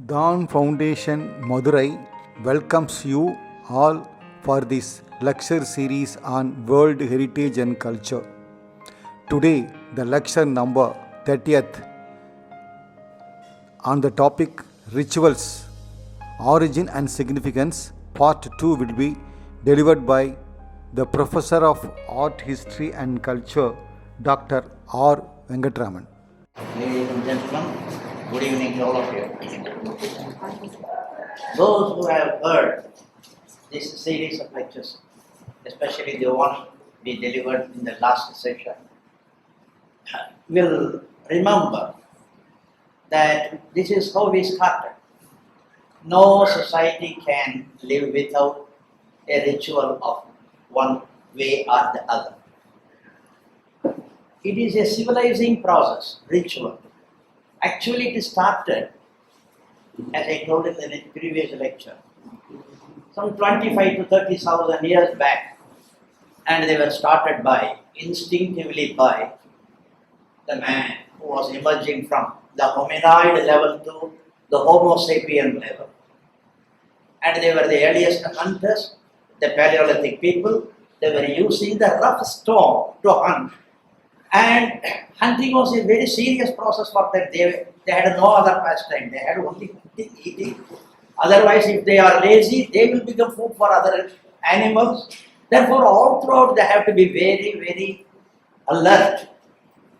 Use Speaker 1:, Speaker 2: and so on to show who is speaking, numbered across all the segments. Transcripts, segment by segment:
Speaker 1: Dawn Foundation Madurai welcomes you all for this lecture series on World Heritage and Culture. Today, the lecture number 30th on the topic Rituals, Origin and Significance, Part 2 will be delivered by the Professor of Art History and Culture, Dr. R. Venkatraman.
Speaker 2: Ladies and gentlemen, good evening to all of you. Those who have heard this series of lectures, especially the one we delivered in the last session, will remember that this is how we started. No society can live without a ritual of one way or the other. It is a civilizing process, ritual. Actually, it started, as I told in the previous lecture, some 25 to 30,000 years back, and they were started instinctively by the man who was emerging from the hominoid level to the Homo sapien level. And they were the earliest hunters, the Paleolithic people. They were using the rough stone to hunt. And hunting was a very serious process for them. They had no other pastime. They had only hunting, eating. Otherwise, if they are lazy, they will become food for other animals. Therefore, all throughout, they have to be very, very alert,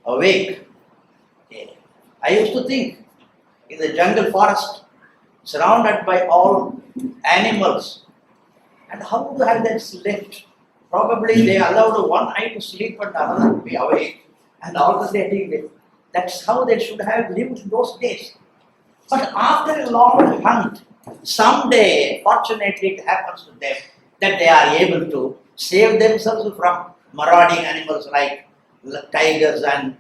Speaker 2: awake. Okay. I used to think, in the jungle forest, surrounded by all animals, and how to have them slept? Probably they allowed one eye to sleep and another to be awake. And alternating, that's how they should have lived in those days. But after a long hunt, someday, fortunately, it happens to them that they are able to save themselves from marauding animals like tigers and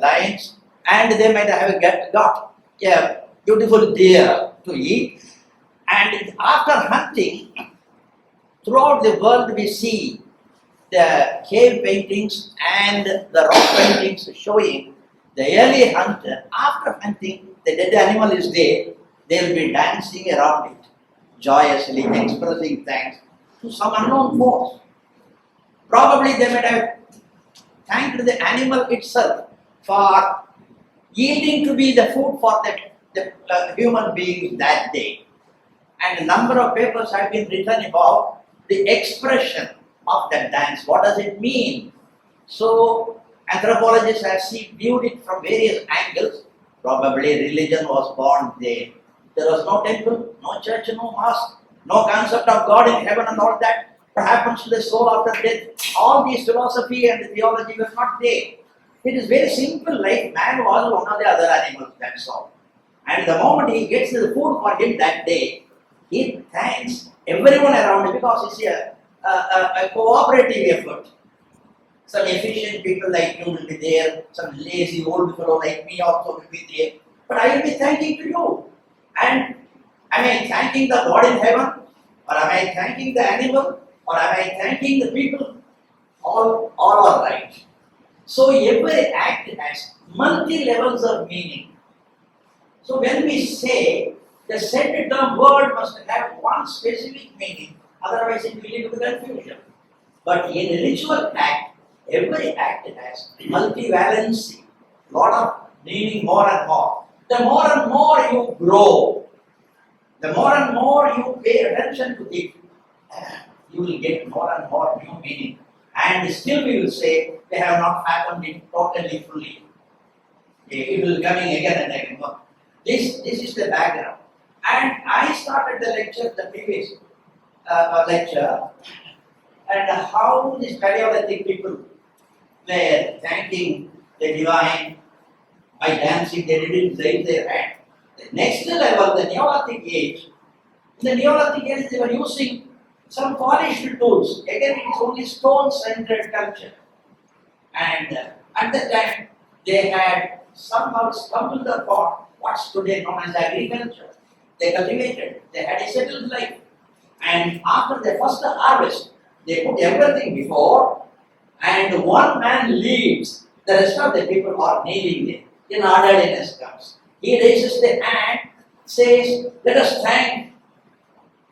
Speaker 2: lions, and they might have got a beautiful deer to eat. And after hunting, throughout the world we see the cave paintings and the rock paintings showing the early hunter. After hunting, the dead animal is there, they will be dancing around it, joyously expressing thanks to some unknown force. Probably they might have thanked the animal itself for yielding to be the food for the human beings that day. And a number of papers have been written about the expression of that dance. What does it mean? So anthropologists have viewed it from various angles. Probably religion was born there. There was no temple, no church, no mosque, no concept of God in heaven and all that. What happens to the soul after death? All these philosophy and theology were not there. It is very simple, like man was one of the other animals, that's all. And the moment he gets the food for him that day, he thanks everyone around him because it's a cooperative effort. Some efficient people like you will be there, some lazy old fellow like me also will be there. But I will be thanking to you. And am I thanking the God in heaven? Or am I thanking the animal? Or am I thanking the people? All are right. So every act has multi-levels of meaning. So when we say the said term word must have one specific meaning, otherwise it will lead to confusion. But in a ritual act, every act has multivalency, lot of meaning more and more. The more and more you grow, the more and more you pay attention to it, you will get more and more new meaning. And still we will say they have not fathomed it totally fully. It will be coming again and again. This is the background. And I started the previous lecture, and how these Paleolithic people were thanking the divine by dancing. They didn't raise their hand. The next level, the Neolithic age. In the Neolithic age, they were using some polished tools. Again, it is only stone-centered culture. And at that time, they had somehow come to the point what's today known as agriculture. They cultivated. They had a settled life. And after the first harvest, they put everything before, and one man leads. The rest of the people are kneeling there. In orderliness comes. He raises the hand says, let us thank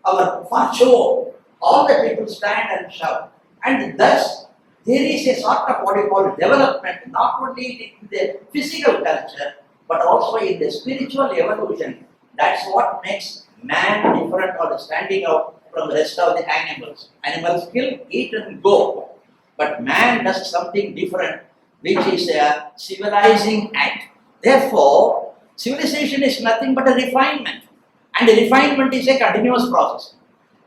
Speaker 2: our fortune. All the people stand and shout. And thus, there is a sort of what you call development, not only in the physical culture, but also in the spiritual evolution. That's what makes man different or standing out from the rest of the animals. Animals kill, eat and go. But man does something different, which is a civilizing act. Therefore, civilization is nothing but a refinement. And the refinement is a continuous process.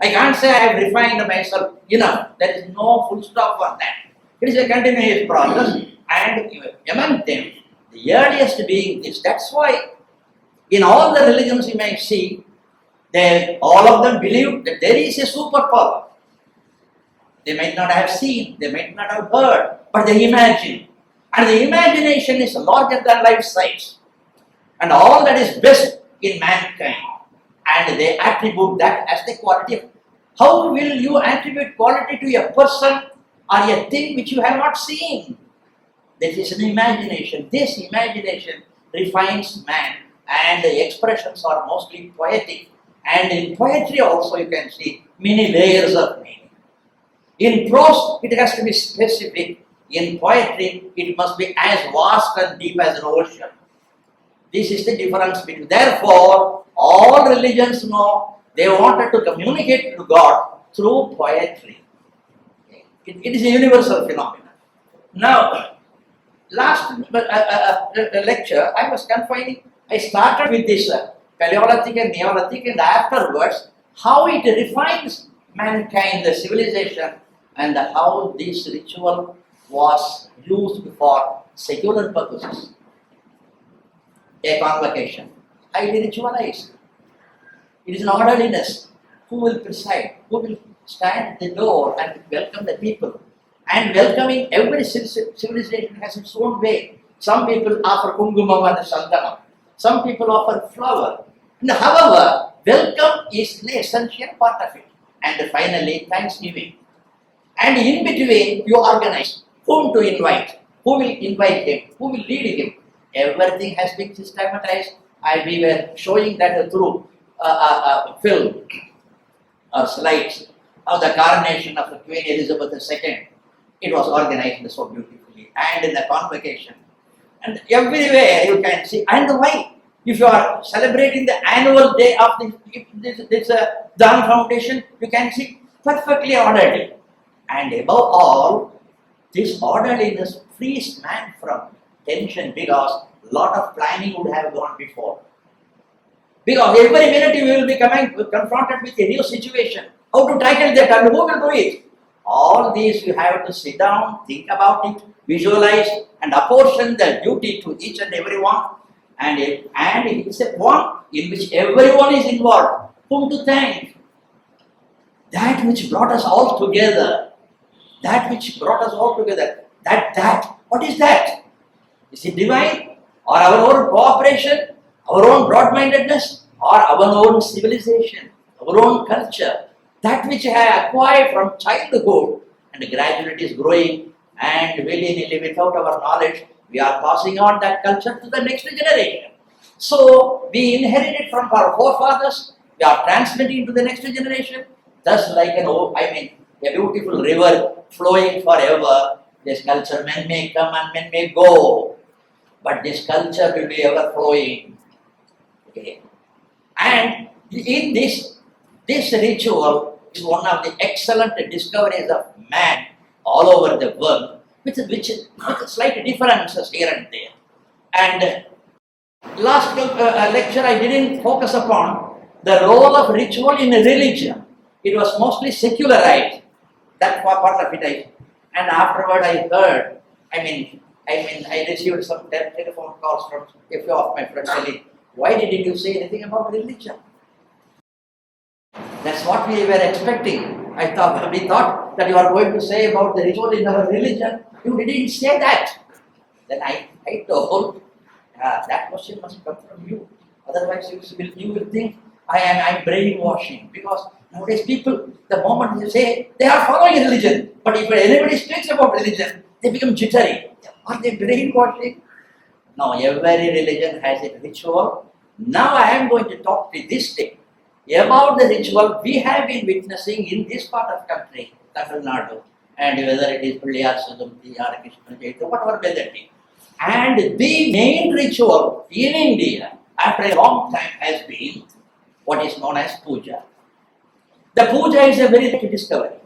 Speaker 2: I can't say I have refined myself enough. There is no full stop for that. It is a continuous process, and among them, the earliest being this. That's why in all the religions you may see, all of them believe that there is a superpower. They might not have seen, they might not have heard, but they imagine. And the imagination is larger than life size. And all that is best in mankind. And they attribute that as the quality of. How will you attribute quality to a person or a thing which you have not seen? That is an imagination. This imagination refines man, and the expressions are mostly poetic. And in poetry also you can see many layers of meaning. In prose it has to be specific. In poetry it must be as vast and deep as an ocean. This is the difference between. Therefore, all religions know they wanted to communicate to God through poetry. It is a universal phenomenon. Now, last lecture, I was confining, I started with this Paleolithic and Neolithic, and afterwards, how it refines mankind, the civilization, and how this ritual was used for secular purposes. A convocation, highly ritualized. It is an orderliness. Who will preside? Who will stand at the door and welcome the people? And welcoming every civilization has its own way. Some people offer kungumam and sandanam. Some people offer flower. And however, welcome is an essential part of it. And finally, thanksgiving. And in between, you organize whom to invite, who will invite him, who will lead him. Everything has been systematized. We were showing that through film or slides of the coronation of Queen Elizabeth II. It was organized so beautifully, and in the convocation. And everywhere you can see. And why? If you are celebrating the annual day of this Dawn Foundation, you can see perfectly orderly. And above all, this orderliness frees man from tension, because a lot of planning would have gone before. Because every minute you will be confronted with a new situation. How to tackle that and who will do it? All these you have to sit down, think about it, visualize, and apportion the duty to each and every one. And it's a one in which everyone is involved. Whom to thank? That which brought us all together. That which brought us all together. What is that? Is it divine? Or our own cooperation? Our own broad-mindedness, or our own civilization, our own culture, that which I have acquired from childhood, and gradually it is growing, and willy-nilly without our knowledge, we are passing on that culture to the next generation. So, we inherited from our forefathers, we are transmitting to the next generation, thus like a beautiful river flowing forever. This culture, men may come and men may go, but this culture will be ever flowing. Okay. And in this ritual is one of the excellent discoveries of man all over the world, with slight differences here and there. And last lecture I didn't focus upon the role of ritual in religion. It was mostly secularized. That part of it and afterward I heard, I received some telephone calls from a few of my friends telling, why didn't you say anything about religion? That's what we were expecting. We thought that you are going to say about the ritual in our religion. You didn't say that. Then I told, that question must come from you. Otherwise you will think I'm brainwashing. Because nowadays people, the moment you say, they are following religion. But if anybody speaks about religion, they become jittery. Are they brainwashing? No, every religion has a ritual, Now I am going to talk to this day about the ritual we have been witnessing in this part of country, Tamil Nadu, and whether it is Paleolithic or Krishna Jaita, whatever may that be. And the main ritual in India after a long time has been what is known as Pooja. The Pooja is a very big discovery.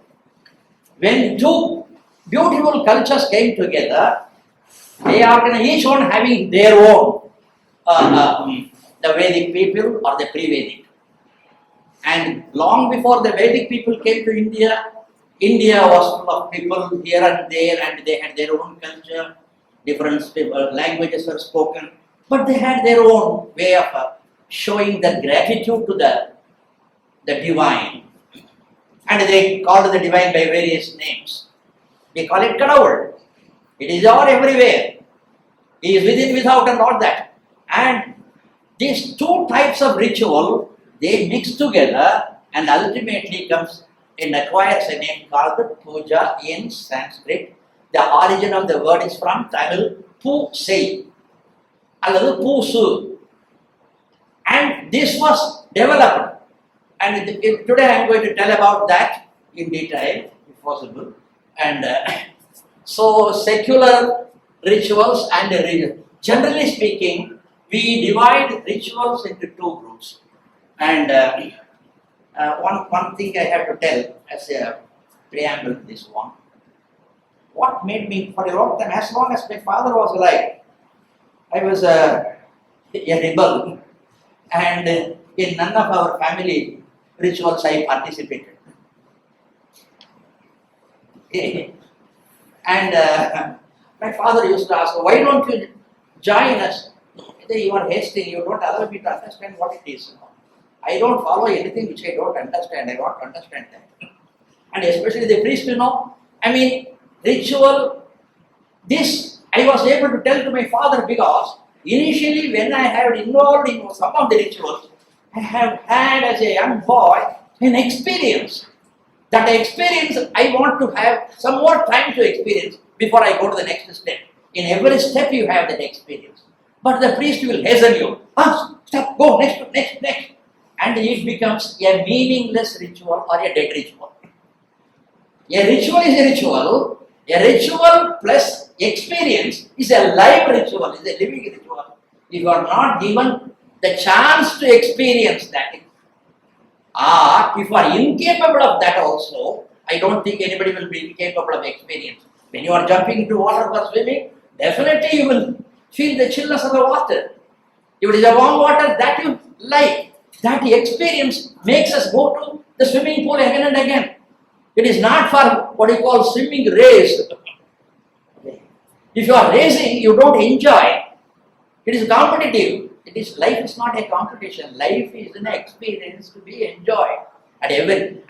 Speaker 2: When two beautiful cultures came together, they are each one having their own, the Vedic people or the pre-Vedic. And long before the Vedic people came to India, India was full of people here and there, and they had their own culture, different languages were spoken, but they had their own way of showing their gratitude to the divine. And they called the divine by various names. They call it Kadavul. It is all everywhere. He is within, without, and all that. And these two types of ritual, they mix together and ultimately comes and acquires a name called the Puja in Sanskrit. The origin of the word is from Tamil Pu Sei, or Pusu. And this was developed. And today I am going to tell about that in detail, if possible. And so secular rituals and generally speaking, we divide rituals into two groups. And one thing I have to tell as a preamble to this one. What made me for a long time, as long as my father was alive, I was a rebel, and in none of our family rituals I participated. And my father used to ask, why don't you join us? You are hasting, you don't allow me to understand what it is. I don't follow anything which I don't understand. I want to understand that. And especially the priest, I mean, ritual, this I was able to tell to my father because initially when I have involved in some of the rituals, I have had as a young boy an experience. That experience I want to have some more time to experience before I go to the next step. In every step you have that experience. But the priest will hasten you. Stop, go, next. And it becomes a meaningless ritual or a dead ritual. A ritual is a ritual. A ritual plus experience is a live ritual, is a living ritual. If you are not given the chance to experience that, or if you are incapable of that also, I don't think anybody will be capable of experience. When you are jumping into water for swimming, definitely you will feel the chillness of the water. If it is a warm water that you like, that experience makes us go to the swimming pool again and again. It is not for what you call swimming race. If you are racing, you don't enjoy. It is competitive. Life is not a competition. Life is an experience to be enjoyed. And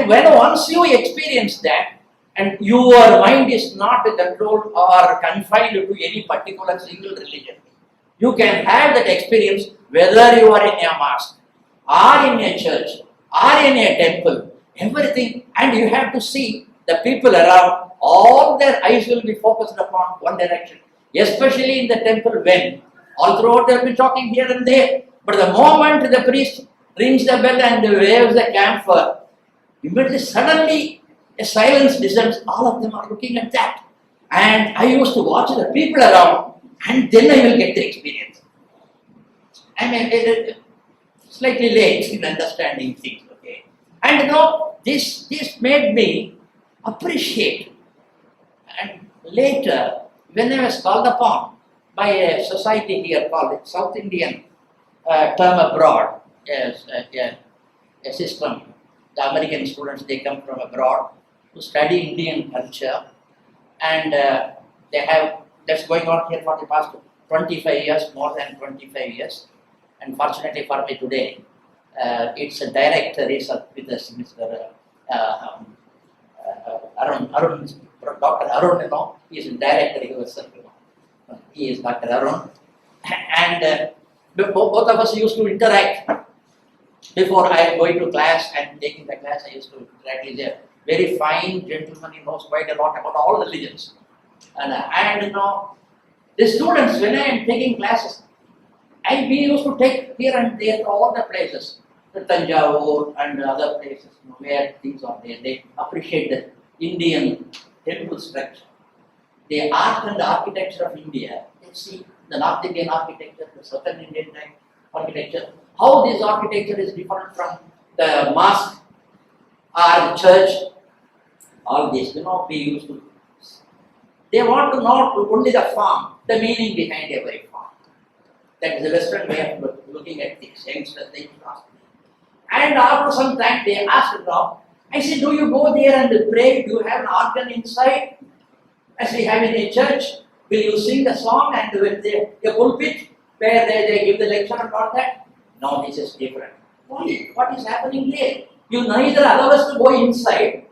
Speaker 2: when once you experience that, and your mind is not controlled or confined to any particular single religion, you can have that experience whether you are in a mosque, or in a church, or in a temple, everything, and you have to see the people around, all their eyes will be focused upon one direction, especially in the temple when, all throughout they will be talking here and there, but the moment the priest rings the bell and waves the camphor, immediately, suddenly, a silence descends, all of them are looking at that. And I used to watch the people around, and then I will get the experience. I mean, slightly late in understanding things, okay. And this made me appreciate. And later, when I was called upon by a society here called South Indian Term Abroad, a system, the American students, they come from abroad to study Indian culture, and that's going on here for the past 25 years, more than 25 years. And fortunately for me today, it's a direct research with us, Mr. Arun, Dr. Arun, he is a director research. He is Dr. Arun. And both of us used to interact. Before I am going to class and taking the class, I used to interact. He is a very fine gentleman, he knows quite a lot about all religions. And the students, when I am taking classes, And we used to take here and there to all the places, the Tanjavur and other places where things are there. They appreciate the Indian temple structure. The art and the architecture of India, they see the North Indian architecture, the Southern Indian architecture, how this architecture is different from the mosque or the church, all this, we used to. They want to know only the form, the meaning behind every form. That is the Western way of looking at things. Youngsters, they ask me. And after some time, they asked now, I said, do you go there and pray? Do you have an organ inside? As we have in a church, will you sing the song and with the pulpit where they give the lecture and all that? No, this is different. Why? What is happening there? You neither allow us to go inside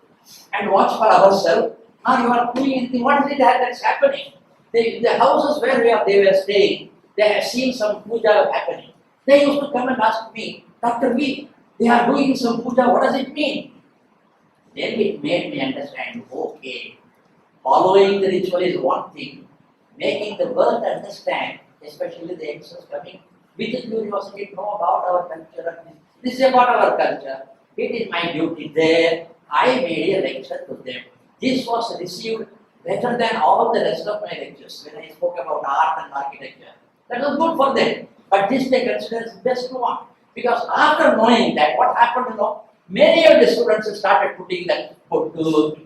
Speaker 2: and watch for ourselves, nor you are doing anything. What is it that's happening? The houses where they were staying, they have seen some puja happening. They used to come and ask me, Dr. V, they are doing some puja, what does it mean? Then it made me understand, okay, following the ritual is one thing, making the world understand, especially the youngsters coming with the curiosity to know about our culture. This is about our culture. It is my duty there. I made a lecture to them. This was received better than all the rest of my lectures when I spoke about art and architecture. That was good for them. But this they consider as the best one. Because after knowing that, what happened, many of the students started putting that photo.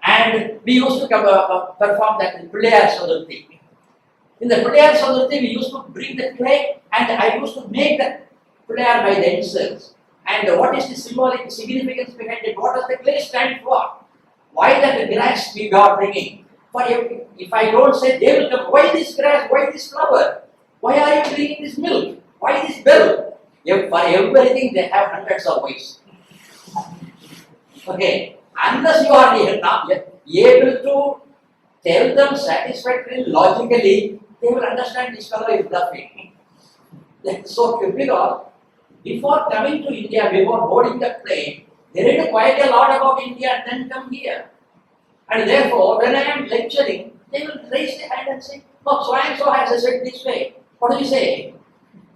Speaker 2: And we used to perform that in Playar Sadurthi. In the Playar Sadurthi, we used to bring the clay and I used to make the Playar by themselves. And what is the symbolic significance behind it? What does the clay stand for? Why that grass we are bringing? For if I don't say, they will come, why this grass, why this flower? Why are you bringing this milk? Why this bell? For everything they have hundreds of ways. Okay, unless you are not able to tell them satisfactorily, logically, they will understand this fellow is bluffing. That's so true, because before coming to India, before boarding the plane, they read quite a lot about India and then come here. And therefore, when I am lecturing, they will raise their hand and say, oh, so and so has said this way. What do you say?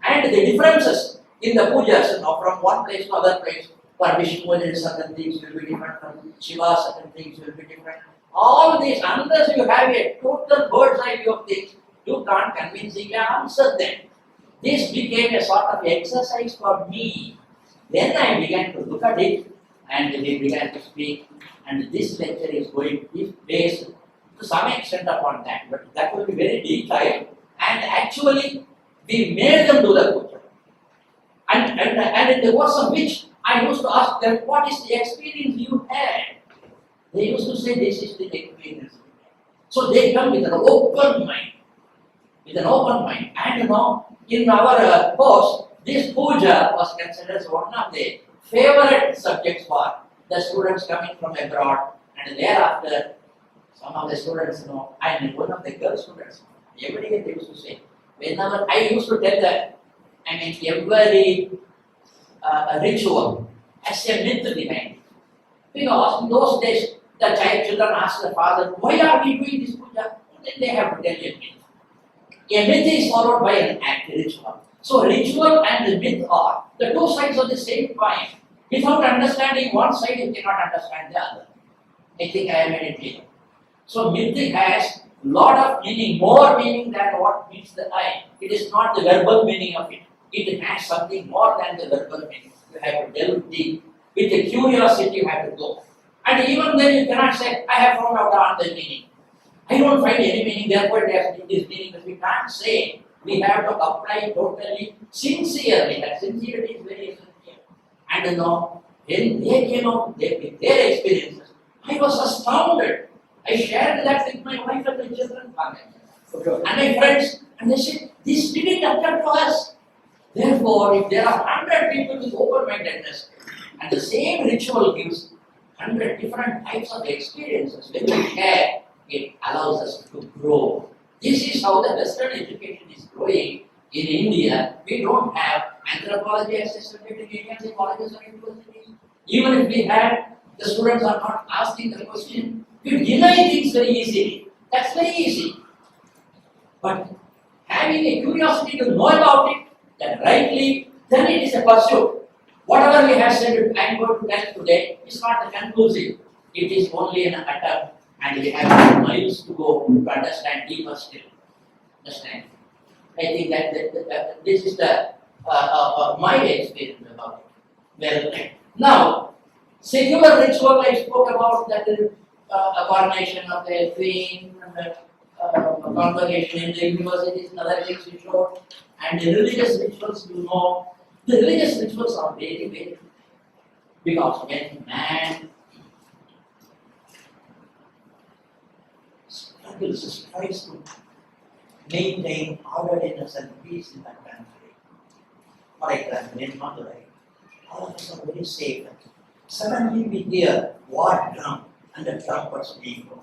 Speaker 2: And the differences in the pujas, from one place to other place, for Vishnu, certain things will be different, for Shiva, certain things will be different. All these, unless you have a total bird's eye view of things, you can't convincingly answer them. This became a sort of exercise for me. Then I began to look at it and we began to speak. And this lecture is based to some extent upon that. But that will be very detailed. And actually, we made them do the puja. And in the course of which I used to ask them, what is the experience you had? They used to say, this is the experience. So they come with an open mind. And in our course, this puja was considered as one of the favorite subjects for the students coming from abroad. And thereafter, some of the students, and one of the girl students, every day they used to say, whenever I used to tell them, every ritual has a myth behind it. Because in those days, the children ask the father, why are we doing this puja? Then they have to tell a myth. A myth is followed by an act, ritual. So ritual and the myth are the two sides of the same coin. Without understanding one side, you cannot understand the other. I think I have made it clear. So mythic has lot of meaning, more meaning than what meets the eye. It is not the verbal meaning of it. It has something more than the verbal meaning. You have to delve deep. With the curiosity, you have to go. And even then, you cannot say, I have found out the meaning. I don't find any meaning, therefore it has this meaning. But we can't say. We have to apply totally sincerely. That sincerity is very essential. And when they came out with their experiences, I was astounded. I shared that with my wife and my children. And my friends, and they said, this didn't occur to us. Therefore, if there are 100 people with open-mindedness, and the same ritual gives 100 different types of experiences, when we share, it allows us to grow. This is how the Western education is growing. In India, we don't have anthropology as a subject in Indian colleges or universities. Even if we had, the students are not asking the question. We deny things very easily. That's very easy. But
Speaker 3: having a curiosity to know about it, that rightly, then it is a pursuit. Whatever we have said, I am going to tell today, is not the conclusive. It is only an attempt, and we have miles to go to understand deeper still. Understand? I think that this is the my experience about it. Well, now, secular ritual, I spoke about that coronation of the queen, and convocation in the universities, and other things we showed. And the religious rituals, you know, the religious rituals are very, very, because when man struggles, tries to maintain orderliness and peace in that country, for example, in Madurai, all of us are very safe. Suddenly we hear war drum and the trumpets being blown.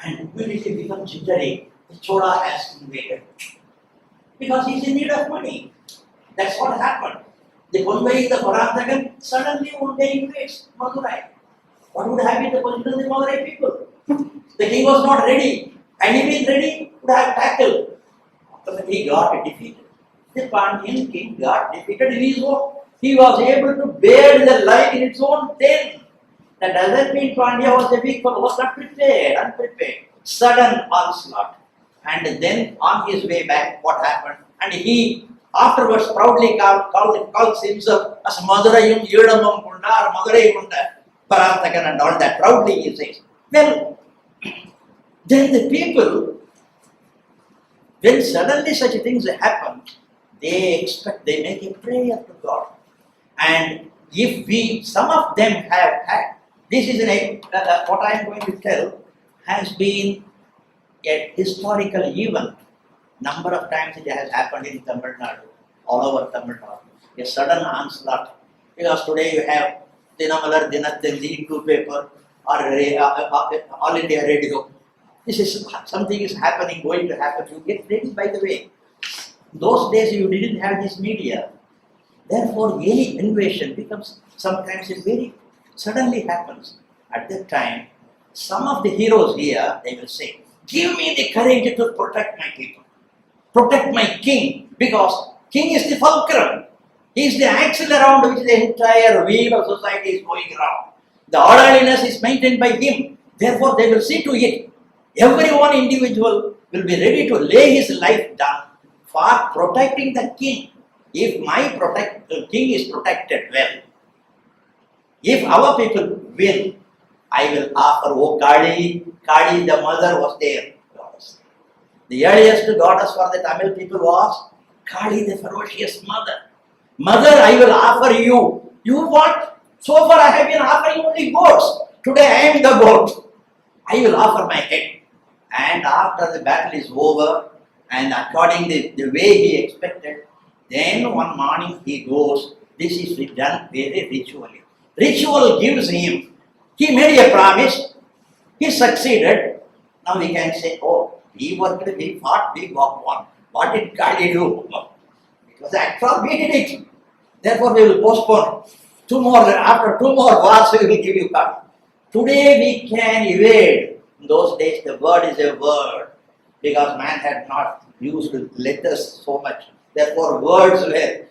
Speaker 3: And immediately becomes jittery. The Chola has invaded. Because he's in need of money. That's what happened. The Bombay, the Parantagan, suddenly one day invades Madurai. What would have been the position of the Madurai people? The king was not ready. Had he been ready, would have tackled. But he got defeated. The Pandyan king got defeated in his own. He was able to bear the life in its own den. That doesn't mean Pandya was a weak fellow, was not prepared, unprepared. Sudden onslaught. And then on his way back, what happened? And he afterwards proudly calls himself as Madurayum Yudamam Kunda or Madurai Kunda, Parantakan and all that. Proudly he says. Well, then the people, when suddenly such things happen, they make a prayer to God. And if some of them have had, this is what I am going to tell, has been a historical event. Number of times it has happened in Tamil Nadu, all over Tamil Nadu. A sudden onslaught. Because today you have Dinamalar, Dinathan, two paper, or All India Radio. This is something is happening, going to happen. You get ready, by the way. Those days you didn't have this media. Therefore, any invasion becomes sometimes it very suddenly happens. At that time, some of the heroes here, they will say, give me the courage to protect my people, protect my king, because king is the fulcrum. He is the axle around which the entire wheel of society is going around. The orderliness is maintained by him. Therefore, they will see to it. Every one individual will be ready to lay his life down for protecting the king. If my king is protected well, if our people will, I will offer, oh Kali, the mother was there. Goddess. The earliest goddess for the Tamil people was Kali, the ferocious mother. Mother, I will offer you. You what? So far I have been offering only goats. Today I am the goat. I will offer my head. And after the battle is over, and according to the way he expected, then one morning he goes. This is done very ritually. Ritual gives him. He made a promise. He succeeded. Now we can say, oh, we worked, we fought, we got one. What did Kali do? It was after all we did it. Therefore we will postpone. After two more wars we will give you Kali. Today we can evade. In those days the word is a word, because man had not used letters so much. Therefore words were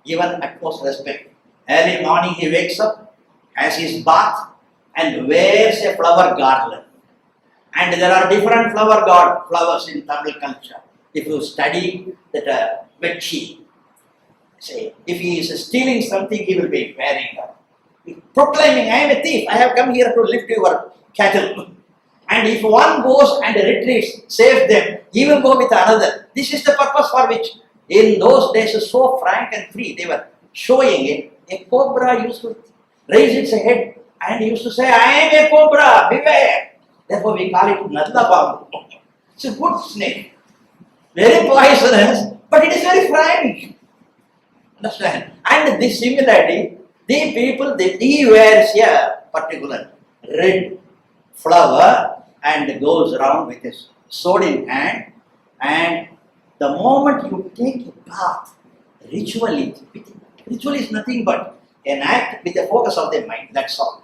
Speaker 3: given utmost respect. Early morning he wakes up, has his bath, and wears a flower garland. And there are different flowers in Tamil culture. If you study that Vechi, say, if he is stealing something, he will be wearing that. Proclaiming, I am a thief, I have come here to lift your cattle. And if one goes and retreats, saves them, he will go with another. This is the purpose for which, in those days, so frank and free, they were showing it. A cobra used to raise its head and used to say, I am a cobra, beware. Therefore we call it Nadla. It's a good snake. Very poisonous, but it is very frank. Understand? And this similarly, the people, he wears a particular red flower and goes around with his sword in hand, and the moment you take a bath, ritual is nothing but an act with the focus of the mind, that's all.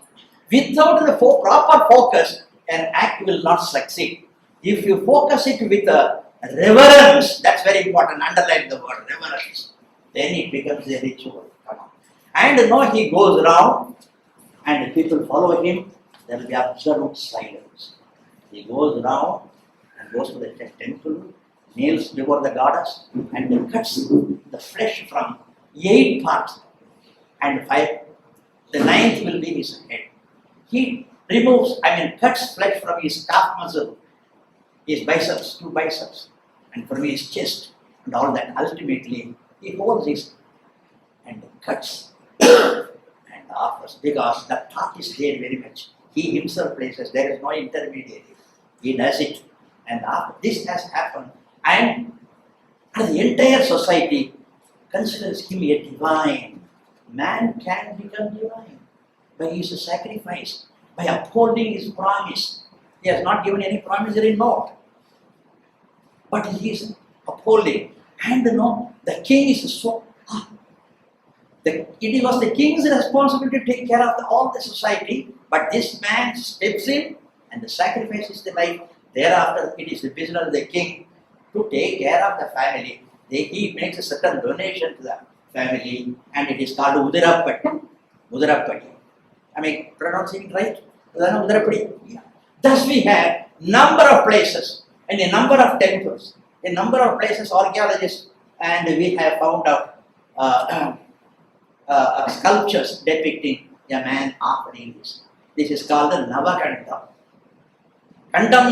Speaker 3: Without the proper focus, an act will not succeed. If you focus it with
Speaker 2: reverence, that's very important, underline the word reverence, then it becomes a ritual. Come on. And he goes around and people follow him, there will be absolute silence. He goes around and goes to the temple, kneels before the goddess and cuts the flesh from 8 parts and 5. The 9th will be his head. He cuts flesh from his calf muscle, his biceps, 2 biceps, and from his chest, and all that. Ultimately, he holds his and cuts and offers, because the thought is there very much. He himself places, there is no intermediary. He does it, and after this has happened, and the entire society considers him a divine. Man can become divine by his sacrifice, by upholding his promise. He has not given any promissory note, but he is upholding. And the king is so. It was the king's responsibility to take care of all the society, but this man steps in and sacrifices the life. Thereafter, it is the business of the king to take care of the family. He makes a certain donation to the family, and it is called Udarappati. Udarappati. I mean, pronouncing it right? Udarappati. Yeah. Thus we have number of places and a number of temples, a number of places, archaeologists, and we have found out sculptures depicting a man offering this. This is called the Navakandam. Kandam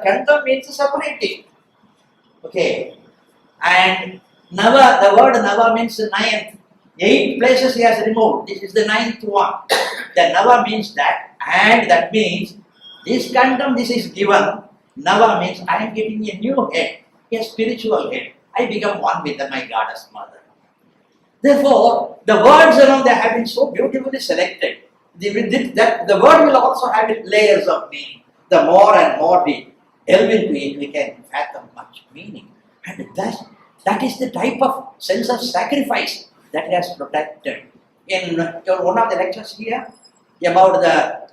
Speaker 2: Kandam means separating. Okay. And Nava, the word Nava means 9th. 8 places he has removed. This is the 9th one. The Nava means that, and that means this Kandam, this is given. Nava means I am getting a new head, a spiritual head. I become one with my goddess mother. Therefore, the words they have been so beautifully selected. The word will also have layers of meaning. The more and more we delve into it, we can fathom much meaning. And that is the type of sense of sacrifice that has protected. In one of the lectures here about the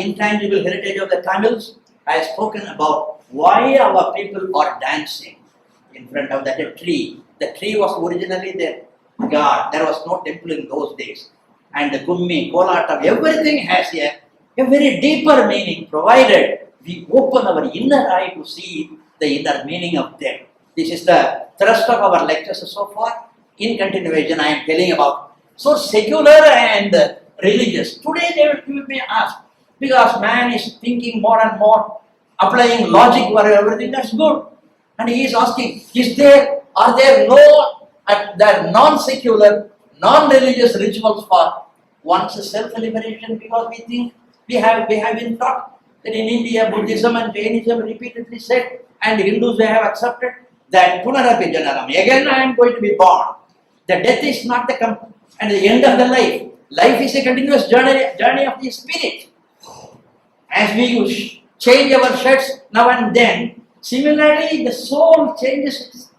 Speaker 2: intangible heritage of the Tamils, I have spoken about why our people are dancing in front of that tree. The tree was originally their god. There was no temple in those days. And the Kummi, Kolatam, everything has a very deeper meaning, provided we open our inner eye to see the inner meaning of them. This is the thrust of our lectures so far. In continuation, I am telling about. So secular and religious. Today you may ask, because man is thinking more and more, applying logic for everything, that's good. And he is asking, are there the non-secular, non-religious rituals for one's self-liberation? Because we think we have been taught that in India, Buddhism and Jainism repeatedly said, and Hindus they have accepted that Punarapi Janaram, again I am going to be born. The death is not and the end of the life. Life is a continuous journey of the spirit. As we change our shirts now and then, similarly the soul changes its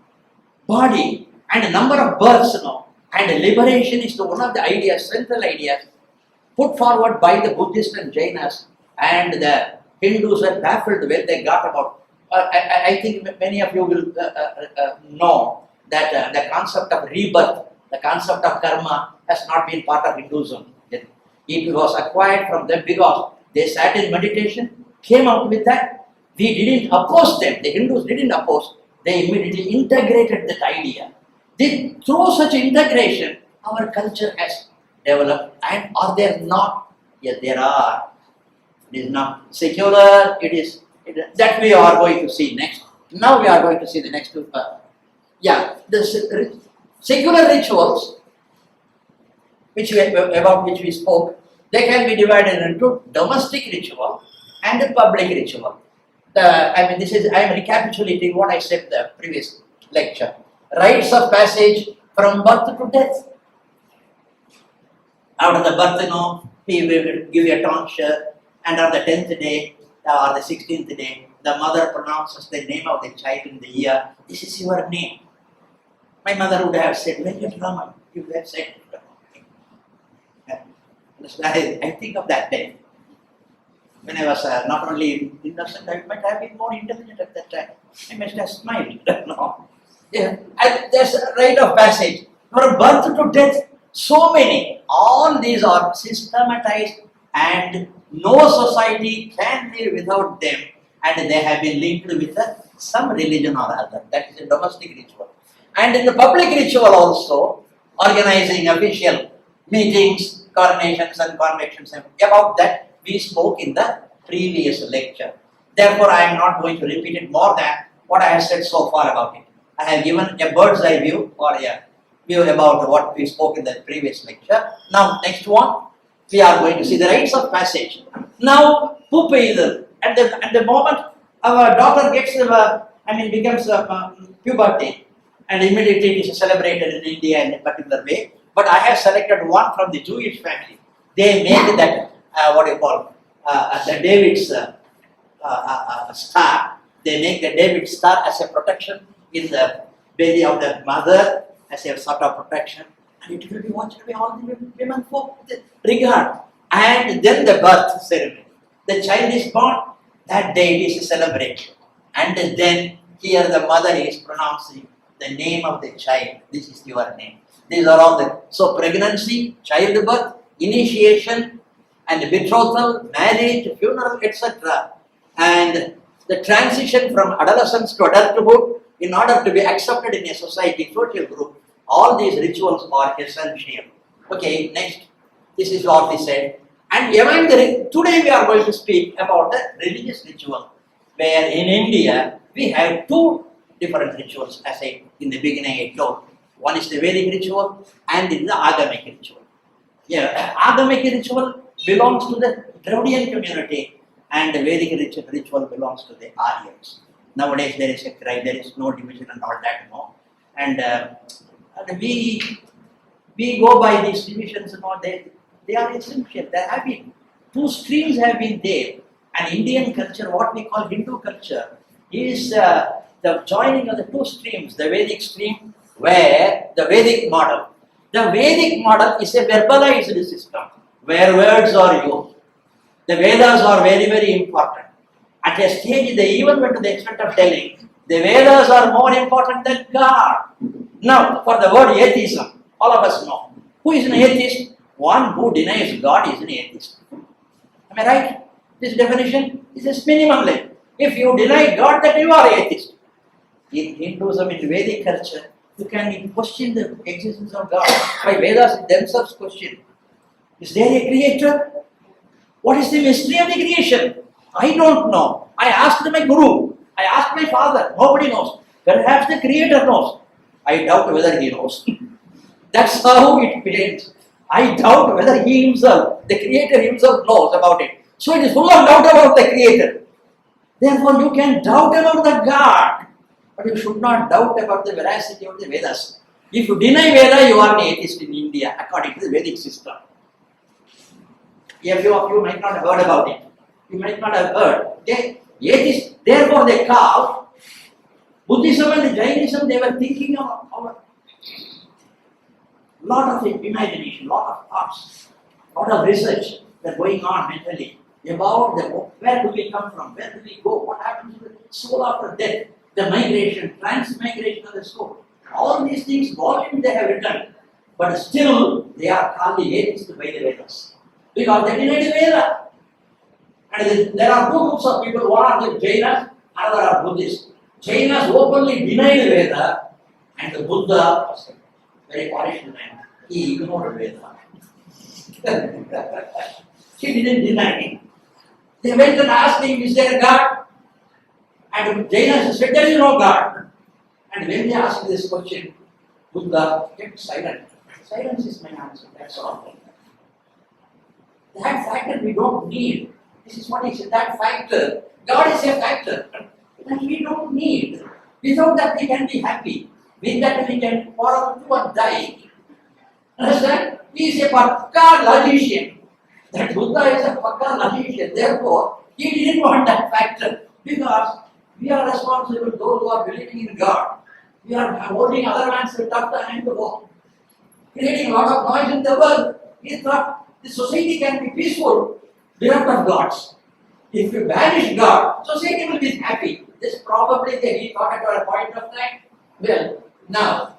Speaker 2: body and a number of births now. And liberation is one of the ideas, central ideas, put forward by the Buddhists and Jainas, and the Hindus were baffled when they got about. I think many of you will know that the concept of rebirth, the concept of karma has not been part of Hinduism. It was acquired from them because they sat in meditation, came out with that. We didn't oppose them. The Hindus didn't oppose. They immediately integrated that idea. Through such integration, our culture has developed. And are there not? Yes, there are. It is not secular. That we are going to see next. Now we are going to see the next two. The secular rituals, about which we spoke, they can be divided into domestic ritual and public ritual. I am recapitulating what I said in the previous lecture. Rites of passage from birth to death. After the birth, we will give a tonsure, and on the 10th day or the 16th day, the mother pronounces the name of the child in the ear. This is your name. My mother would have said, Venkatraman. You would have said, I think of that day. when I was not only innocent, I might have been more intelligent at that time. I must have smiled. No. Yeah. And there's a rite of passage. From birth to death, so many. All these are systematized and no society can live without them, and they have been linked with some religion or other. That is a domestic ritual. And in the public ritual also, organizing official meetings, coronations and convictions, about that we spoke in the previous lecture. Therefore, I am not going to repeat it more than what I have said so far about it. I have given a bird's eye view or a view about what we spoke in the previous lecture. Now, next one, we are going to see the rites of passage. Now, Pupa, at the moment our daughter gets, becomes puberty, and immediately it is celebrated in India in a particular way. But I have selected one from the Jewish family. They make that, the David's star. They make the David star as a protection in the belly of the mother, as a sort of protection. And it will be watched by all the women folk with regard. And then the birth ceremony. The child is born, that day it is celebrated. And then here the mother is pronouncing the name of the child. This is your name. These are all the, so pregnancy, childbirth, initiation, and betrothal, marriage, funeral, etc. And the transition from adolescence to adulthood in order to be accepted in a society, social group, all these rituals are essential. Okay, next. This is what we said. And today we are going to speak about the religious ritual, where in India we have two different rituals, as in the beginning I told. One is the Vedic ritual and the Agamic ritual. Yeah, Agamic ritual belongs to the Dravidian community, and the Vedic ritual belongs to the Aryans. Nowadays there is no division and all that, no. And we go by these divisions and all that. They are essential. There have been two streams have been there. And Indian culture, what we call Hindu culture, is the joining of the two streams, the Vedic stream, where the Vedic model. The Vedic model is a verbalized system where words are used. The Vedas are very, very important. At a stage, they even went to the extent of telling the Vedas are more important than God. Now, for the word atheism, all of us know. Who is an atheist? One who denies God is an atheist. Am I right? This definition is just minimally. If you deny God, then you are atheist. In Hinduism, in Vedic culture, you can question the existence of God. By Vedas themselves question. Is there a creator? What is the mystery of the creation? I don't know. I asked my guru. I asked my father. Nobody knows. Perhaps the creator knows. I doubt whether he knows. That's how it begins. I doubt whether he himself, the creator himself, knows about it. So it is full of doubt about the creator. Therefore, you can doubt about the God, but you should not doubt about the veracity of the Vedas. If you deny Veda, you are an atheist in India, according to the Vedic system. A few of you might not have heard about it. You might not have heard. Okay? Atheists, therefore they call Buddhism and Jainism, they were thinking of lot of imagination, lot of thoughts, lot of research that going on mentally about where do we come from, where do we go, what happens to the soul after death, the migration, transmigration of the soul. All these things, volumes they have written, but still they are called the atheists by the Vedas. Because they deny the Veda. And there are two groups of people, one are the Jainas, another are Buddhists. Jainas openly deny the Veda, and the Buddha was a very polished man. He ignored Veda. He didn't deny it. They went and asked him, is there a God? And Jainas said, there is no God. And when they asked this question, Buddha kept silent. Silence is my answer, that's all. That factor we don't need. This is what he said, that factor. God is a factor that we don't need. Without that we can be happy. With that we can quarrel to or die. Understand? He is a Pakka logician. That Buddha is a Pakka logician. Therefore, he didn't want that factor. Because we are responsible, those who are believing in God. We are holding other man's tucked hand to walk. Creating a lot of noise in the world. He thought the society can be peaceful, bereft of gods.
Speaker 3: If you banish God, society will be happy. This probably he thought at a point of time. Well, now,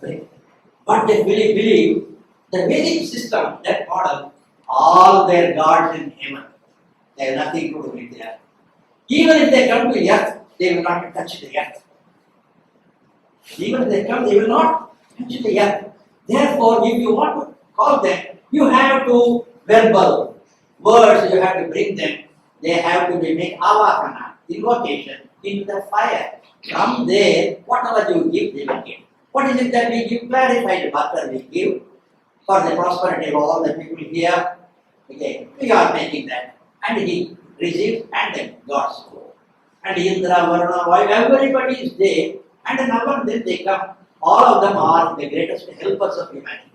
Speaker 3: but they believe the Vedic system, that model, all their gods in heaven, they have nothing to do with the earth. Even if they come to earth, they will not touch the earth. Even if they come, they will not touch the earth. Therefore, if you want to call them, you have to verbal words, you have to bring them. They have to be made avahana, invocation, into the fire. From there, whatever you give, they will give. What is it that we give? Clarified butter we give for the prosperity of all the people here. Okay, we are making that. And he receives, and then God's go. And Indra, Varuna, Vayu, everybody is there. And now and then they come. All of them are the greatest helpers of humanity.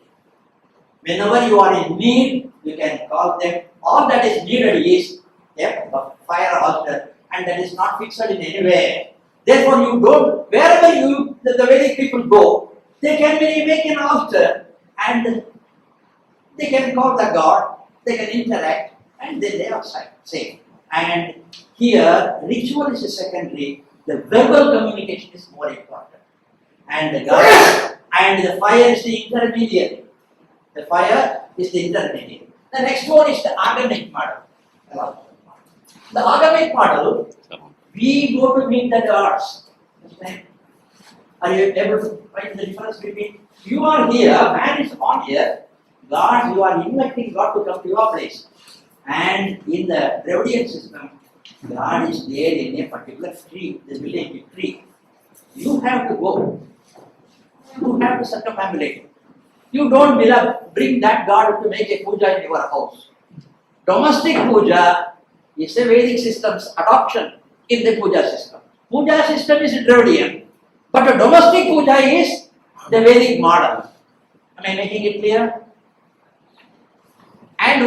Speaker 3: Whenever you are in need, you can call them. All that is needed is a fire altar, and that is not fixed in any way. Therefore, you don't, wherever the Vedic people go, they can make an altar, and they can call the god, they can interact, and then they are safe. And here, ritual is secondary, the verbal communication is more important. And the god and the fire is the intermediary. The fire is the intermediary. The next one is the agamic model. The agamic model, we go to meet the gods. Are you able to find the difference between you are here, man is on here, God, you are inviting God to come to your place. And in the Dravidian system, God is there in a particular tree, the village tree. You have to go. You have to circumambulate. You don't bring that God to make a puja in your house. Domestic puja is a Vedic system's adoption in the puja system. Puja system is Dravidian, but a domestic puja is the Vedic model. Am I making it clear? And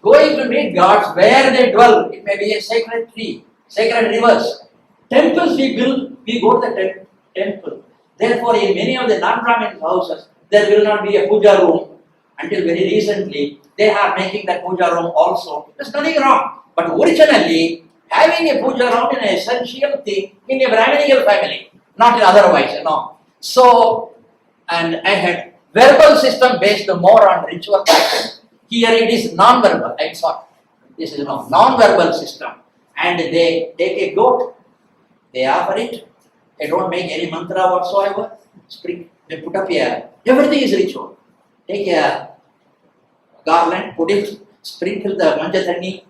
Speaker 3: going to meet gods where they dwell, it may be a sacred tree, sacred rivers. Temples we build, we go to the temple. Therefore, in many of the non-Brahmin houses, there will not be a puja room. Until very recently, they are making that puja room also. There's nothing wrong. But originally, having a puja room is an essential thing in a Brahminical family, not otherwise, So, and I had verbal system based more on ritual practice. Here it is non-verbal. I'm sorry. This is non-verbal system. And they take a goat, they offer it. They don't make any mantra whatsoever. They put up here. Everything is ritual. Take a garland, put it, sprinkle the manjatani,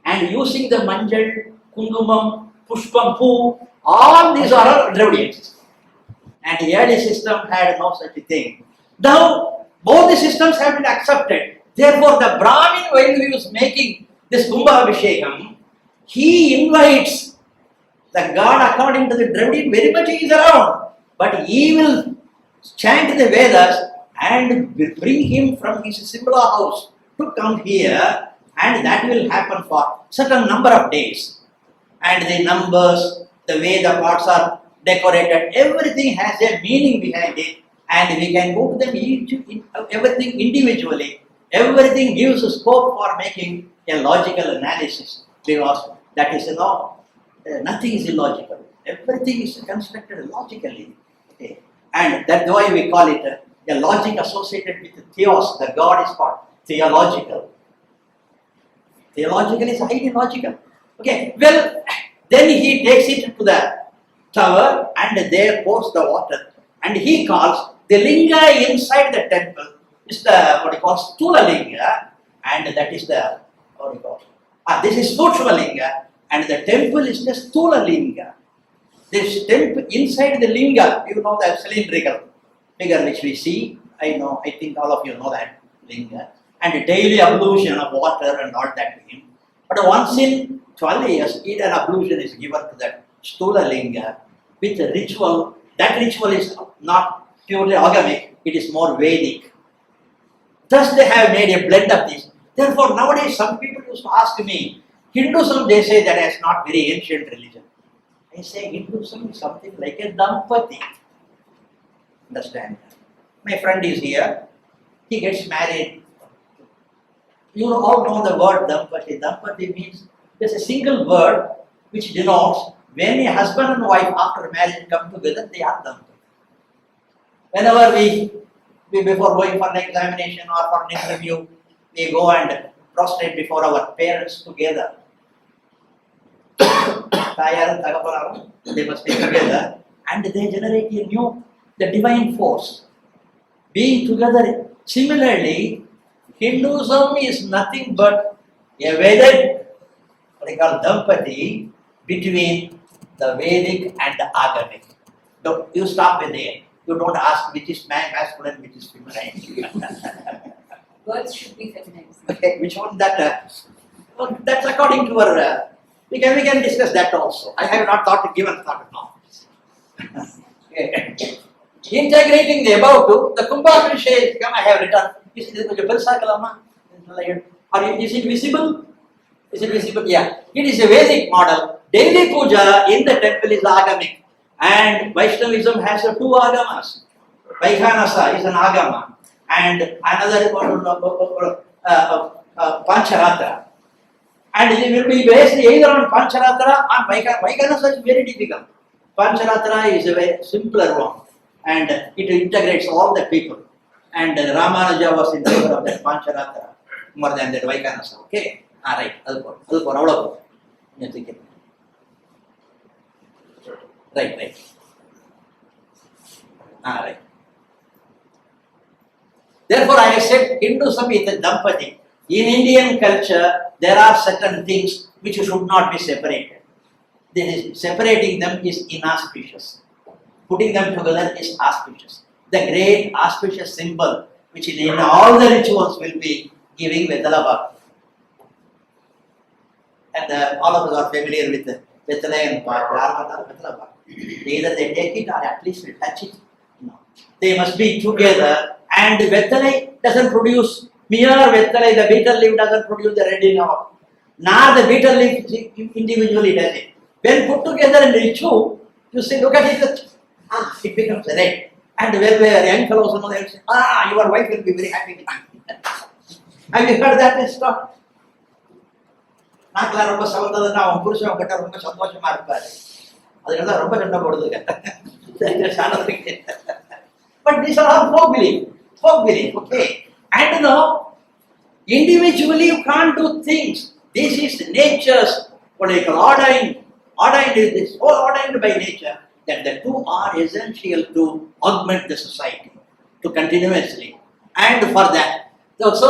Speaker 3: and using the manjal, kungumam, pushpam, poo, all these are Dravidians. And the early system had no such a thing. Now, both the systems have been accepted. Therefore, the Brahmin, while he was making this Kumbha Abhishekam, he invites the god according to the Dravidian, very much he is around. But he will chant the Vedas and bring him from his similar house to come here, and that will happen for certain number of days. And the numbers, the way the parts are decorated, everything has a meaning behind it, and we can go to them everything individually. Everything gives a scope for making a logical analysis, because that is nothing is illogical. Everything is constructed logically. Okay. And that's why we call it a logic associated with the theos. The God is called theological. Theological is highly logical. Okay, well, then he takes it to the tower and there pours the water. And he calls the linga inside the temple is the what he calls Stula linga, and that is the this is Sukshma linga, and the temple is the Stula linga. This temple inside the linga, the cylindrical figure which we see. I think all of you know that linga, and daily ablution of water and all that to him. But once in 12 years, either ablution is given to that Stula linga with a ritual. That ritual is not purely agamic, it is more Vedic. Thus they have made a blend of this. Therefore, nowadays some people used to ask me, Hinduism, they say that is not very ancient religion. I say Hinduism is something like a dampati. Understand? My friend is here, he gets married. You all know the word dampati. Dampati means There's a single word which denotes when a husband and wife after marriage come together, they are done. Whenever we before going for an examination or for an interview, we go and prostrate before our parents together. They must be together and they generate a new, the divine force. Being together. Similarly, Hinduism is nothing but a Vedic, what they call Dampati, between the Vedic and the Agamic. Don't, you stop with there. You don't ask which is masculine, which is feminine.
Speaker 4: Words should be feminine.
Speaker 3: Okay, which one that? Well, that's according to our. We can discuss that also. I have not given thought now. Okay. Integrating the above two, the Kumbha Vishay, I have written. Is it visible? Is it visible? Yeah. It is a Vedic model. Daily puja in the temple is agamic. And Vaishnavism has two agamas. Vaikhanasa is an agama. And another Pancharatra. And it will be based either on Pancharatra or Vaikhanasa is very difficult. Pancharatra is a very simpler one. And it integrates all the people. And Ramanuja was in favor of that Pancharatra more than that Vaikhanasa. Okay? Alright, Right. Alright. Therefore, I said Hinduism is a Dampati. In Indian culture, there are certain things which should not be separated. Separating them is inauspicious. Putting them together is auspicious. The great auspicious symbol, which in all the rituals will be giving Vedalabha. And all of us are familiar with the Vethalaya and Vedalabha. Either they take it or at least they touch it. No. They must be together. And Vethalaya doesn't produce mere Vethalaya, the betel leaf doesn't produce the red in our. Nor the betel leaf individually does it. When put together in ritual, you say, look at it, it becomes red. And when we are young fellows, they will say, your wife will be very happy with you. Have you heard that stuff? நாக்கெல்லாம் ரொம்ப சவந்ததுன்னா அவன் புருஷன் கிட்ட ரொம்ப சந்தோஷமா இருப்பாரு. அதுனால ரொம்ப சண்டை போடுதுங்க. But these are all folk belief, okay. And individually you can't do things. This is nature's what I call ordained. Ordained is this, all ordained by nature. That the two are essential to augment the society, to continuously. And for that, so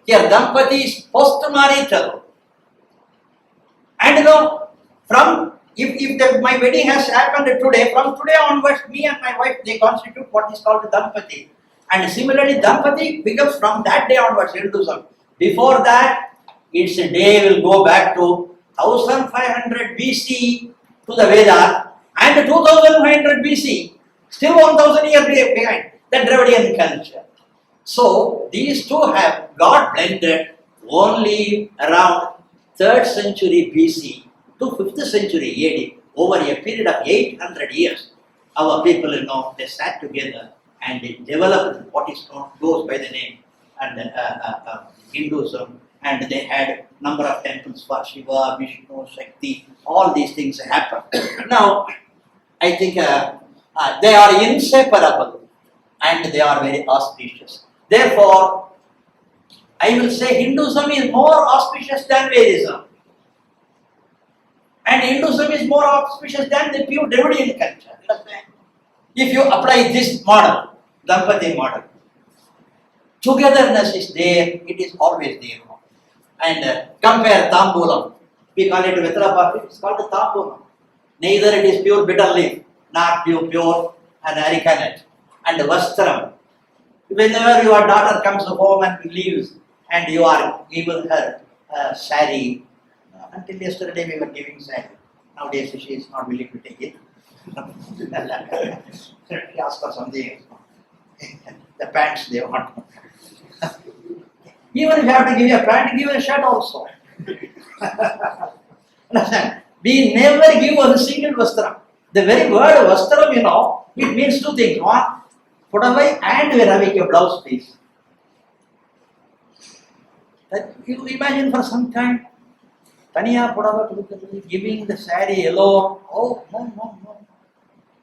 Speaker 3: here Dampati is post-marital. And from if my wedding has happened today, from today onwards, me and my wife, they constitute what is called Dampati. And similarly, Dampati becomes from that day onwards Hinduism. Before that, its day will go back to 1500 BC to the Vedas. And 2500 BC, still 1000 years behind, the Dravidian culture. So, these two have got blended only around 3rd century BC to 5th century AD. Over a period of 800 years, our people, they sat together and they developed what is known, goes by the name and Hinduism. And they had number of temples for Shiva, Vishnu, Shakti, all these things happen. Now, I think they are inseparable and they are very auspicious. Therefore, I will say Hinduism is more auspicious than Vedism. And Hinduism is more auspicious than the pure Dravidian culture. If you apply this model, Dampati model, togetherness is there, it is always there. And compare Tambulam. We call it Vetrapati, it's called the Tambulam. Neither it is pure bitter leaf, nor pure and arecanut. And Vastram. Whenever your daughter comes home and leaves, and you are giving her sari, until yesterday we were giving sari. Nowadays she is not willing to take it. She asks for something else. The pants they want. Even if you have to give you a pant, give a shirt also. Understand? We never give a single vastram. The very word vastram, it means two things. One, pudavai and veravik, a blouse piece. That you imagine for some time,
Speaker 2: Taniya Pudava giving the saree alone. Oh, no.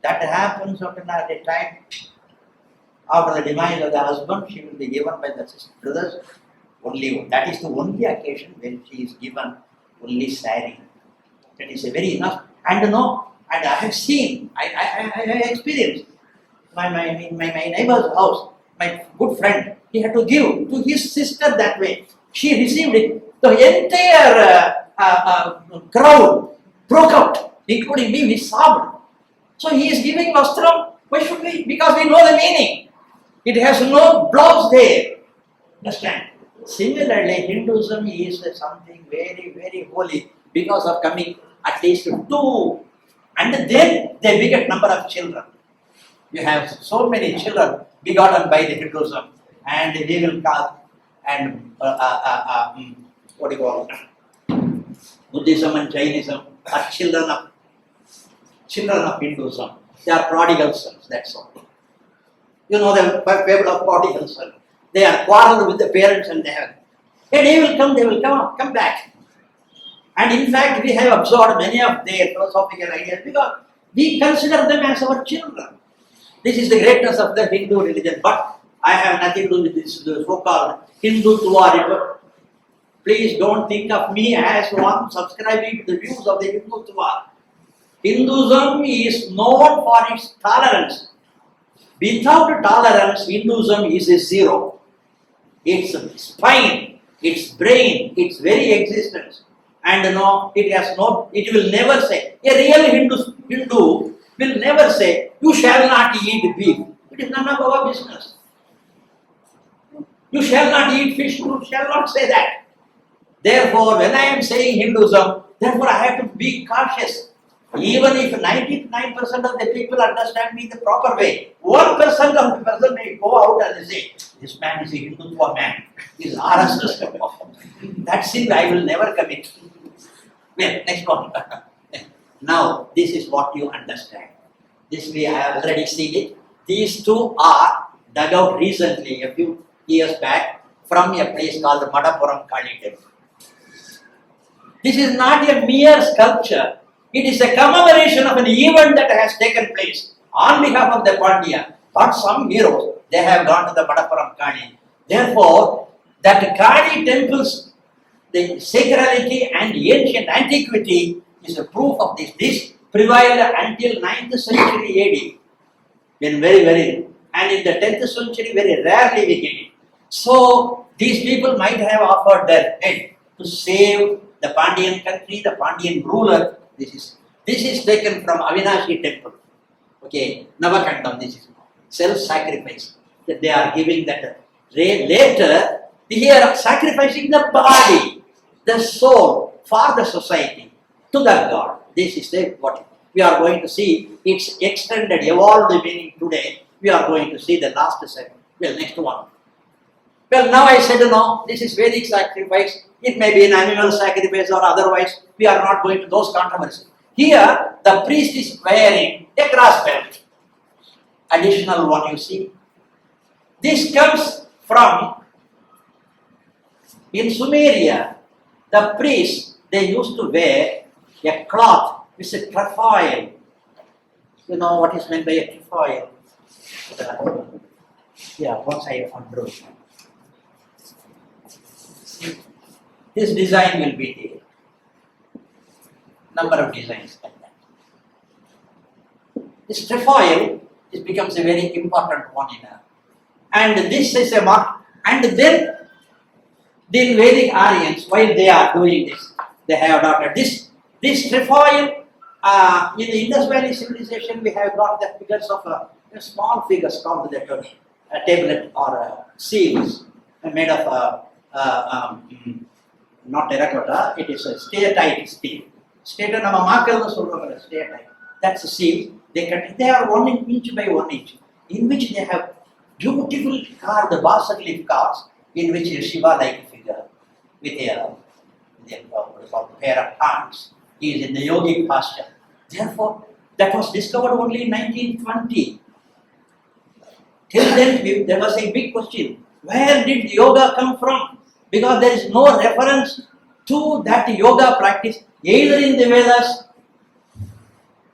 Speaker 2: That happens at a time. After the demise of the husband, she will be given by the brothers only. That is the only occasion when she is given only saree. That is a very enough. And I have seen, I experienced. My neighbor's house, my good friend, he had to give to his sister that way. She received it. The entire crowd broke out, including me. We sobbed. So he is giving vastram. Why should we? Because we know the meaning. It has no blouse there. Understand? Similarly, Hinduism is something very, very holy because of coming at least two. And then they beget number of children. You have so many children begotten by the Hinduism, and they will come and what do you call it? Buddhism and Jainism are children of Hinduism. They are prodigal sons, that's all. You know the fable of prodigal son. They are quarreled with the parents and they have. A day will come back. And in fact, we have absorbed many of their philosophical ideas because we consider them as our children. This is the greatness of the Hindu religion. But I have nothing to do with this so-called Hindutva. Please don't think of me as one subscribing to the views of the Hindutva. Hinduism is known for its tolerance. Without tolerance, Hinduism is a zero. Its spine, its brain, its very existence. And it will never say, a real Hindu will never say, you shall not eat beef. It is none of our business. You shall not eat fish, you shall not say that. Therefore, when I am saying Hinduism, therefore I have to be cautious. Even if 99% of the people understand me the proper way, 1% of the person may go out and say, this man is a Hindutva man, he is RSS. That sin I will never commit. Well, next one. Now, this is what you understand. This we have already seen it. These two are dug out recently, a few years back, from a place called the Madapuram Kali Temple. This is not a mere sculpture. It is a commemoration of an event that has taken place on behalf of the Pandya. But some heroes, they have gone to the Madapuram Kali. Therefore, that Kali temple's the sacrality and ancient antiquity is a proof of this. This prevailed until 9th century AD. When and in the 10th century, very rarely we get it. So, these people might have offered their head to save the Pandyan country, the Pandyan ruler. This is taken from Avinashi temple. Okay, Navakandam, this is self-sacrifice. That they are giving that. Later, they are sacrificing the body, the soul, for the society, to the God. This is what we are going to see. Its extended, evolved meaning today. We are going to see the last segment. Well, next one. Well, now I said, no, this is Vedic sacrifice. It may be an animal sacrifice or otherwise. We are not going to those controversies. Here, the priest is wearing a cross belt. Additional one, you see. This comes from, in Sumeria, the priests, they used to wear a cloth with a trefoil. You know what is meant by a trefoil? One side on road. This design will be there. Number of designs like that. This trefoil becomes a very important one in a. And this is a mark. And then the Vedic Aryans, while they are doing this, they have adopted this trefoil. In the Indus Valley civilization, we have got the figures of small figures called the tablet or seals made of not terracotta, it is a steatite steel. Steatite nama maakal solranga steatite. That's a seal. They are 1 inch by 1 inch, in which they have beautiful carved bas-relief cards, in which a Shiva-like figure with a pair of hands. He is in the yogic posture. Therefore, that was discovered only in 1920. Till then, there was a big question. Where did yoga come from? Because there is no reference to that yoga practice, either in the Vedas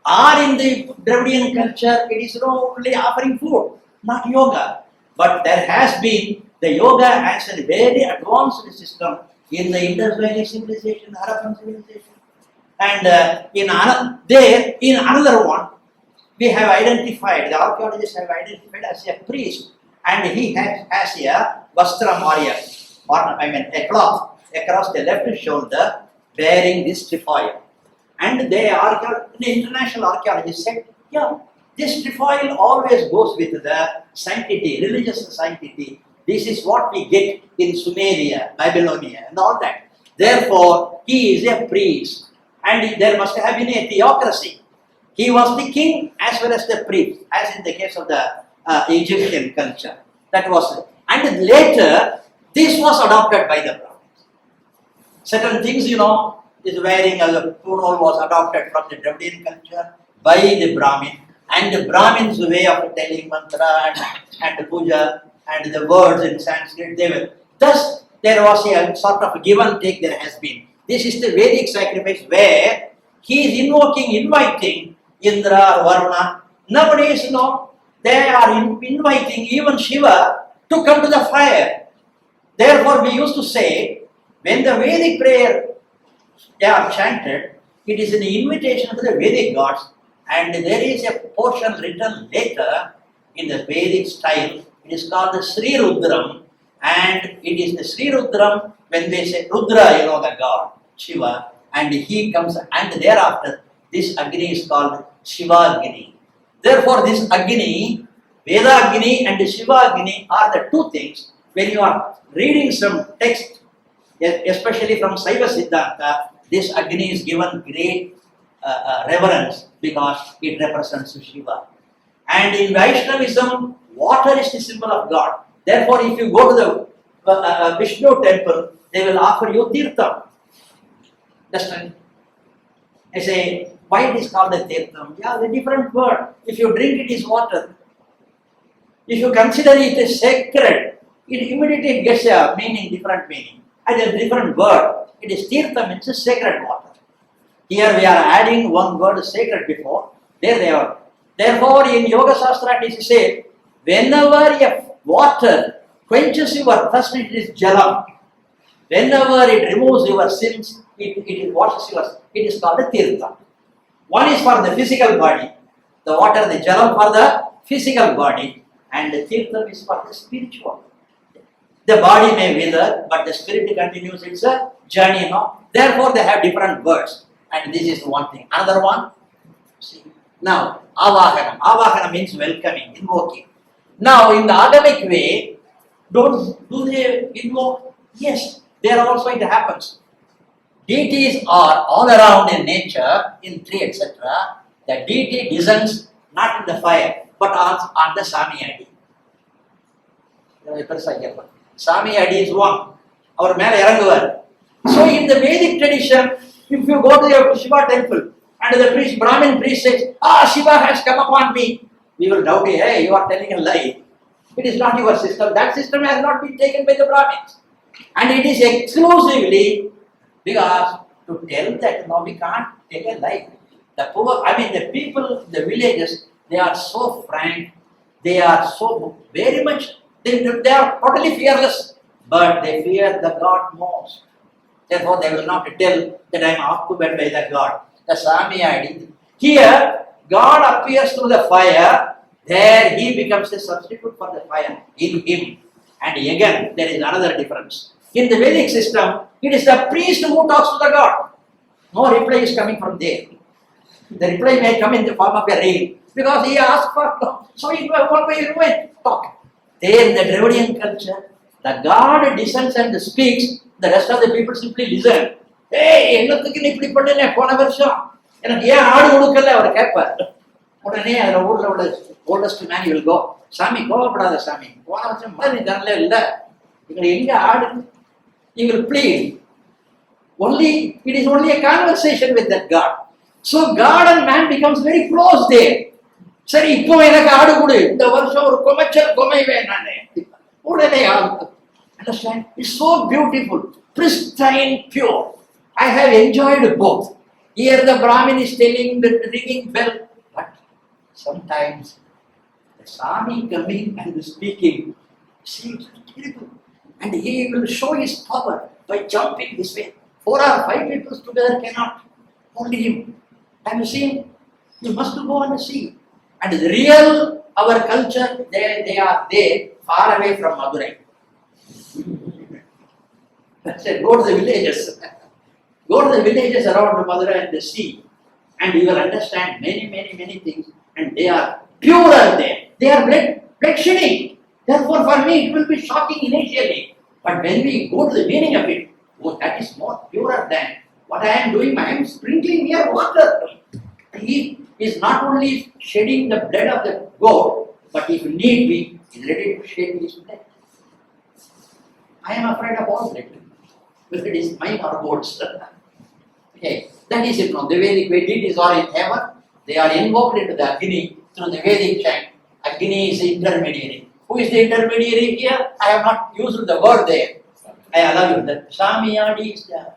Speaker 2: or in the Dravidian culture. It is only offering food, not yoga. But there has been the yoga as a very advanced system in the Indus Valley civilization, Harappan civilization. And in another one, we have identified, the archaeologists have identified as a priest, and he has a vastram a cloth across the left shoulder bearing this trefoil. And the international archaeologists said, yeah, this trefoil always goes with the sanctity, religious sanctity. This is what we get in Sumeria, Babylonia, and all that. Therefore, he is a priest, and there must have been a theocracy. He was the king as well as the priest, as in the case of the Egyptian culture. That was it. And later, this was adopted by the Brahmins. Certain things, is wearing a punal was adopted from the Dravidian culture by the Brahmin, and the Brahmins' way of telling mantra and puja and the words in Sanskrit, they were. Thus, there was a sort of give and take there has been. This is the Vedic sacrifice where he is inviting Indra or Varuna. Nowadays, they are inviting even Shiva to come to the fire. Therefore, we used to say, when the Vedic prayer they are chanted, it is an invitation to the Vedic gods, and there is a portion written later in the Vedic style. It is called the Sri Rudram, and it is the Sri Rudram when they say Rudra, the god, Shiva, and he comes, and thereafter this Agni is called Shiva Agni. Therefore, this Agni, Veda Agni and Shiva Agni are the two things. When you are reading some text, especially from Saiva Siddhanta, this Agni is given great reverence because it represents Shiva. And in Vaishnavism, water is the symbol of God. Therefore, if you go to the Vishnu temple, they will offer you tirtham. Understand? I say, why it is called a tirtham? Yeah, the different word. If you drink it is water. If you consider it as sacred, it immediately gets a meaning, different meaning. And a different word. It is tirtham, means a sacred water. Here we are adding one word sacred before. There they are. Therefore, in Yoga Shastra it is said, whenever a water quenches your thirst, it is jalam. Whenever it removes your sins, it washes your sins. It is called a tirtha. One is for the physical body, the water, the jalam for the physical body, and the tirtha is for the spiritual. The body may wither, but the spirit continues its journey. Therefore, they have different words, and this is one thing. Another one, see. Now, avahanam. Avahanam means welcoming, invoking. Now, in the agamic way, do they invoke? Yes, there also it happens. Deities are all around in nature, in tree, etc. The deity descends not in the fire, but on the Samyadi. Samyadi is one. Our man Yaranguvar. So, in the Vedic tradition, if you go to the Shiva temple, and the Brahmin priest says, Shiva has come upon me, we will doubt, hey, you are telling a lie. It is not your system. That system has not been taken by the Brahmins. And it is exclusively because to tell that, no, we can't take a lie. The poor, the people, the villages, they are so frank, they are so very much, they are totally fearless, but they fear the God most. Therefore, they will not tell that I am occupied by the God. The Samyadi. Here, God appears through the fire, there he becomes a substitute for the fire in him. And again, there is another difference. In the Vedic system, it is the priest who talks to the God. No reply is coming from there. The reply may come in the form of a rain, because he asked for, so he one way he went, talk. There in the Dravidian culture, the God descends and speaks, the rest of the people simply listen. Hey, என்னத்துக்கு நீ இப்படி பண்ணல போன வருஷம் எனக்கு ஏன் ஆடு கொடுக்கல அவர் கேட்பார். உடனே அதில் ஊரில் உள்ள ஓல்டஸ்ட் மேன் வில் கோ, சாமி கோவப்படாத சாமி, போன வருஷம் மாதிரி தரல இல்லை, எங்களை எங்க ஆடு, you will plead. It is only a conversation with that God. So God and man becomes very close there. சரி இப்போ எனக்கு ஆடு கொடு, இந்த வருஷம் ஒரு கொமைவேன் நானே, உடனே understand? It's so beautiful, pristine, pure.
Speaker 3: I have enjoyed both. Here the Brahmin is telling the ringing bell, but sometimes the Swami coming and speaking seems terrible. And he will show his power by jumping this way. 4 or 5 people together cannot hold him. Have you seen? You must go and see. And the real, our culture, they are there, far away from Madurai. I said, go to the villages. Go to the villages around Madurai and the sea. And you will understand many things. And they are purer there. They are blood shedding. Therefore, for me, it will be shocking initially. But when we go to the meaning of it, oh, that is more purer than what I am doing. I am sprinkling here water. He is not only shedding the blood of the goat, but if need be, he is ready to shed his blood. I am afraid of all blood, whether it is mine or goats. Okay, that is it. No, the Vedic deities are in heaven. They are invoked into the Agni through the Vedic chant. Agni is the intermediary. Who is the intermediary here? I have not used the word there. I allow you. The Samyadi is there.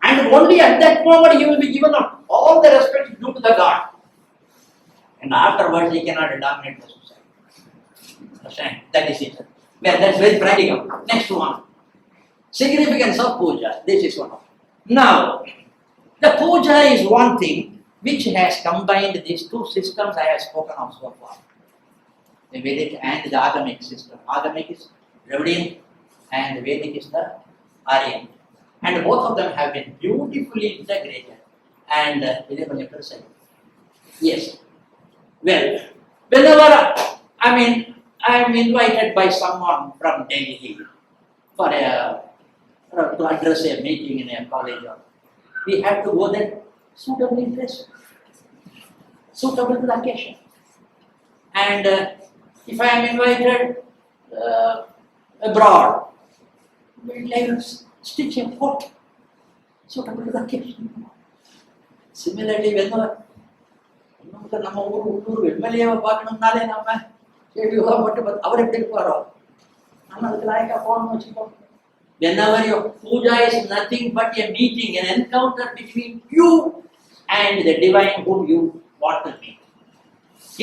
Speaker 3: And only at that moment he will be given all the respect due to the God. And afterwards he cannot dominate the society. Understand? That is it. Well, that's very practical. Next one. Significance of puja. This is one of it. Now, the puja is one thing which has combined these two systems I have spoken of so far. The Vedic and the Agamic system. Agamic is Dravidian and the Vedic is the Aryan. And both of them have been beautifully integrated and yes. Well, whenever I am invited by someone from Delhi for to address a meeting in a college, we have to go there suitably dressed, suitable to the occasion. And if I am invited abroad, we will stitch a coat suitable to the occasion. Similarly, whenever நம்ம ஊர் எம்எல்ஏவை பார்க்கணும்னாலே நம்ம சரி பட்டு அவர் எப்படி இருப்பாரோ நம்ம அதுக்கு லாயக்கா போகணும்னு வச்சுக்கோங்க. Whenever your puja is nothing but a meeting, an encounter between you and the divine whom you want to meet.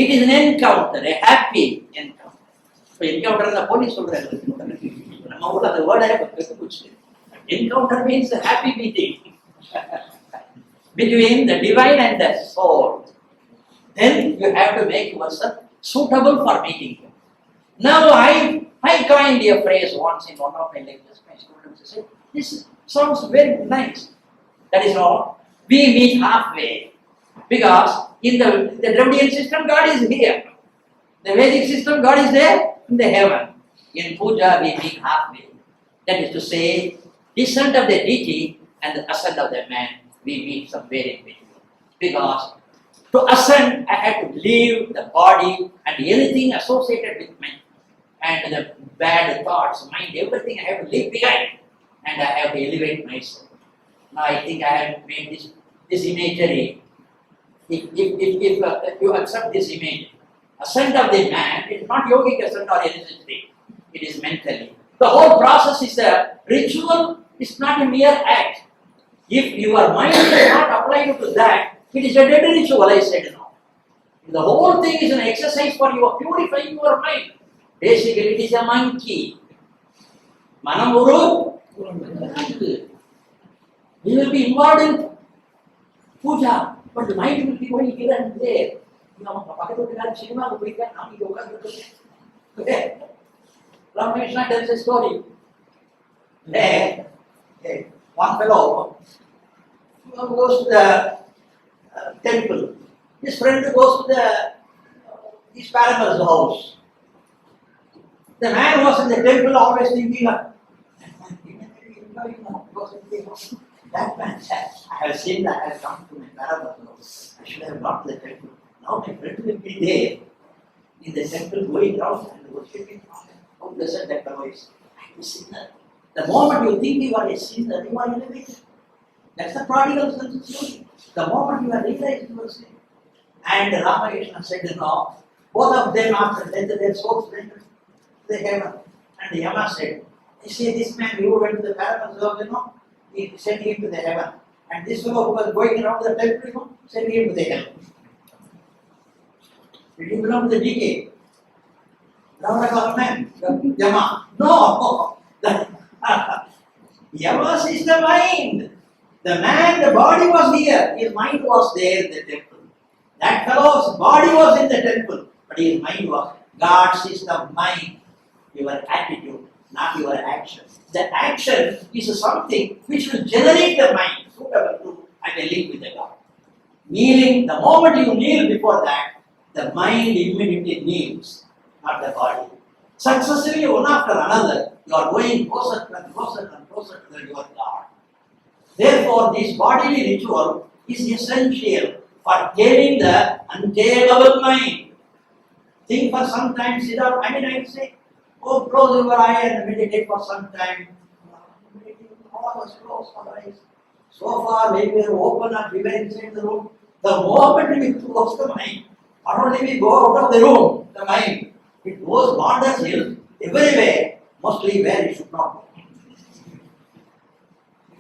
Speaker 3: It is an encounter, a happy encounter. So encounter the police சொல்றாங்க. நம்ம ஊர்ல அந்த வேர்டை கற்றுக்குச்சு. Encounter means a happy meeting between the divine and the soul. Then you have to make yourself suitable for meeting him. Now I coined a phrase once in one of my lectures. My students said, this sounds very nice. That is all. We meet halfway. Because in the Dravidian system, God is here. The Vedic system, God is there in the heaven. In puja, we meet halfway. That is to say, descent of the deity and the ascent of the man, we meet somewhere in between. Because to ascend, I had to leave the body and anything associated with mind and the bad thoughts, mind, everything I have to leave behind and I have to elevate myself. Now I think I have made this imagery. If you accept this image, ascent of the man is not yogic ascent or anything. It is mentally. The whole process is a ritual. It's not a mere act. If your mind is not applied to that, it is a dead ritual, I said now. The whole thing is an exercise for you purifying your mind. Basically, it is a monkey. Manamuru, we will be involved in puja, but the mind will be going here and there. Ramakrishna tells a story. One fellow goes to the temple. His friend goes to his parent's house. The man was in the temple always thinking of that man said, I have seen that, I have come to my parent's house. I should have gone to the temple. Now my friend will be there in the temple going around and worshipping. How blessed that fellow is. I am a sinner. The moment you think you are a sinner, you are elevated. That's the prodigal son's story. The moment you are realized you are sin. And Ramakrishna said, both of them after death, their souls went to the heaven. And Yama said, you see this man, you went to the paradise, he sent him to the heaven. And this fellow who was going around the temple, sent him to the heaven. Did he belong to the decay? Brahmana government, Yama. No! Yama is the mind. The man, the body was here, his mind was there in the temple. That fellow's body was in the temple, but his mind was. God's is the mind, your attitude, not your action. The action is something which will generate the mind suitable to and a link with the God. Kneeling, the moment you kneel before that, the mind immediately kneels, not the body. Successively, one after another, you are going closer and closer and closer to your God. Therefore, this bodily ritual is essential for gaining the untamable mind. Think for some time, sit down. I say, oh, close your eye and meditate for some time. All was close our eyes. So far, when we are open and we were inside the room, the moment we close the mind, not only we go out of the room, the mind, it goes wanders everywhere, mostly where it should not go.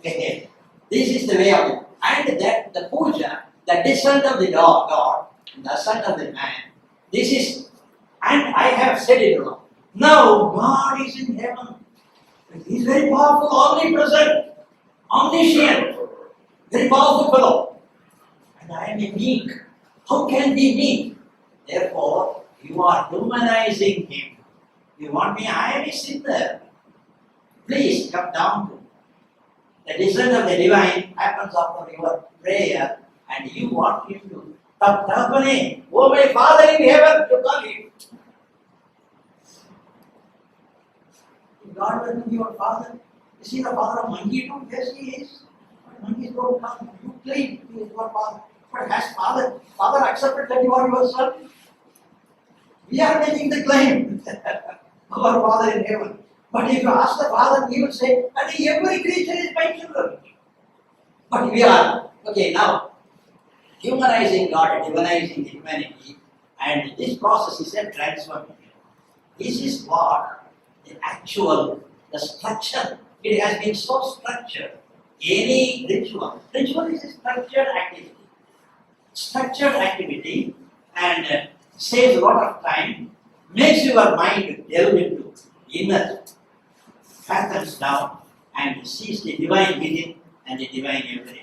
Speaker 3: Okay. This is the way of it. And that the Pooja, the descent of the God, the ascent of the man, this is, and I have said it wrong. Now God is in heaven. He is very powerful, omnipresent, omniscient, very powerful fellow. And I am a meek. How can we meek? Therefore, you are humanizing him. You want me, I am a sinner. Please come down to me. The descent of the divine happens after your prayer, and you want him to Tapane, oh my Father in heaven, you call him. God will be your father. Is he the father of monkey too? Yes, he is. But monkeys don't come. You claim he is your father. But has father accepted that you are your son? We are making the claim. Our Father in heaven. But if you ask the Father, he will say, I think every creature is my children. But we are, okay, now, humanizing God, divinizing humanity, and this process is a transformation. This is what the actual, the structure, it has been so structured. Any ritual is a structured activity. Structured activity and saves a lot of time, makes your mind delve into inner, fathoms down, and sees the divine within and the divine everywhere.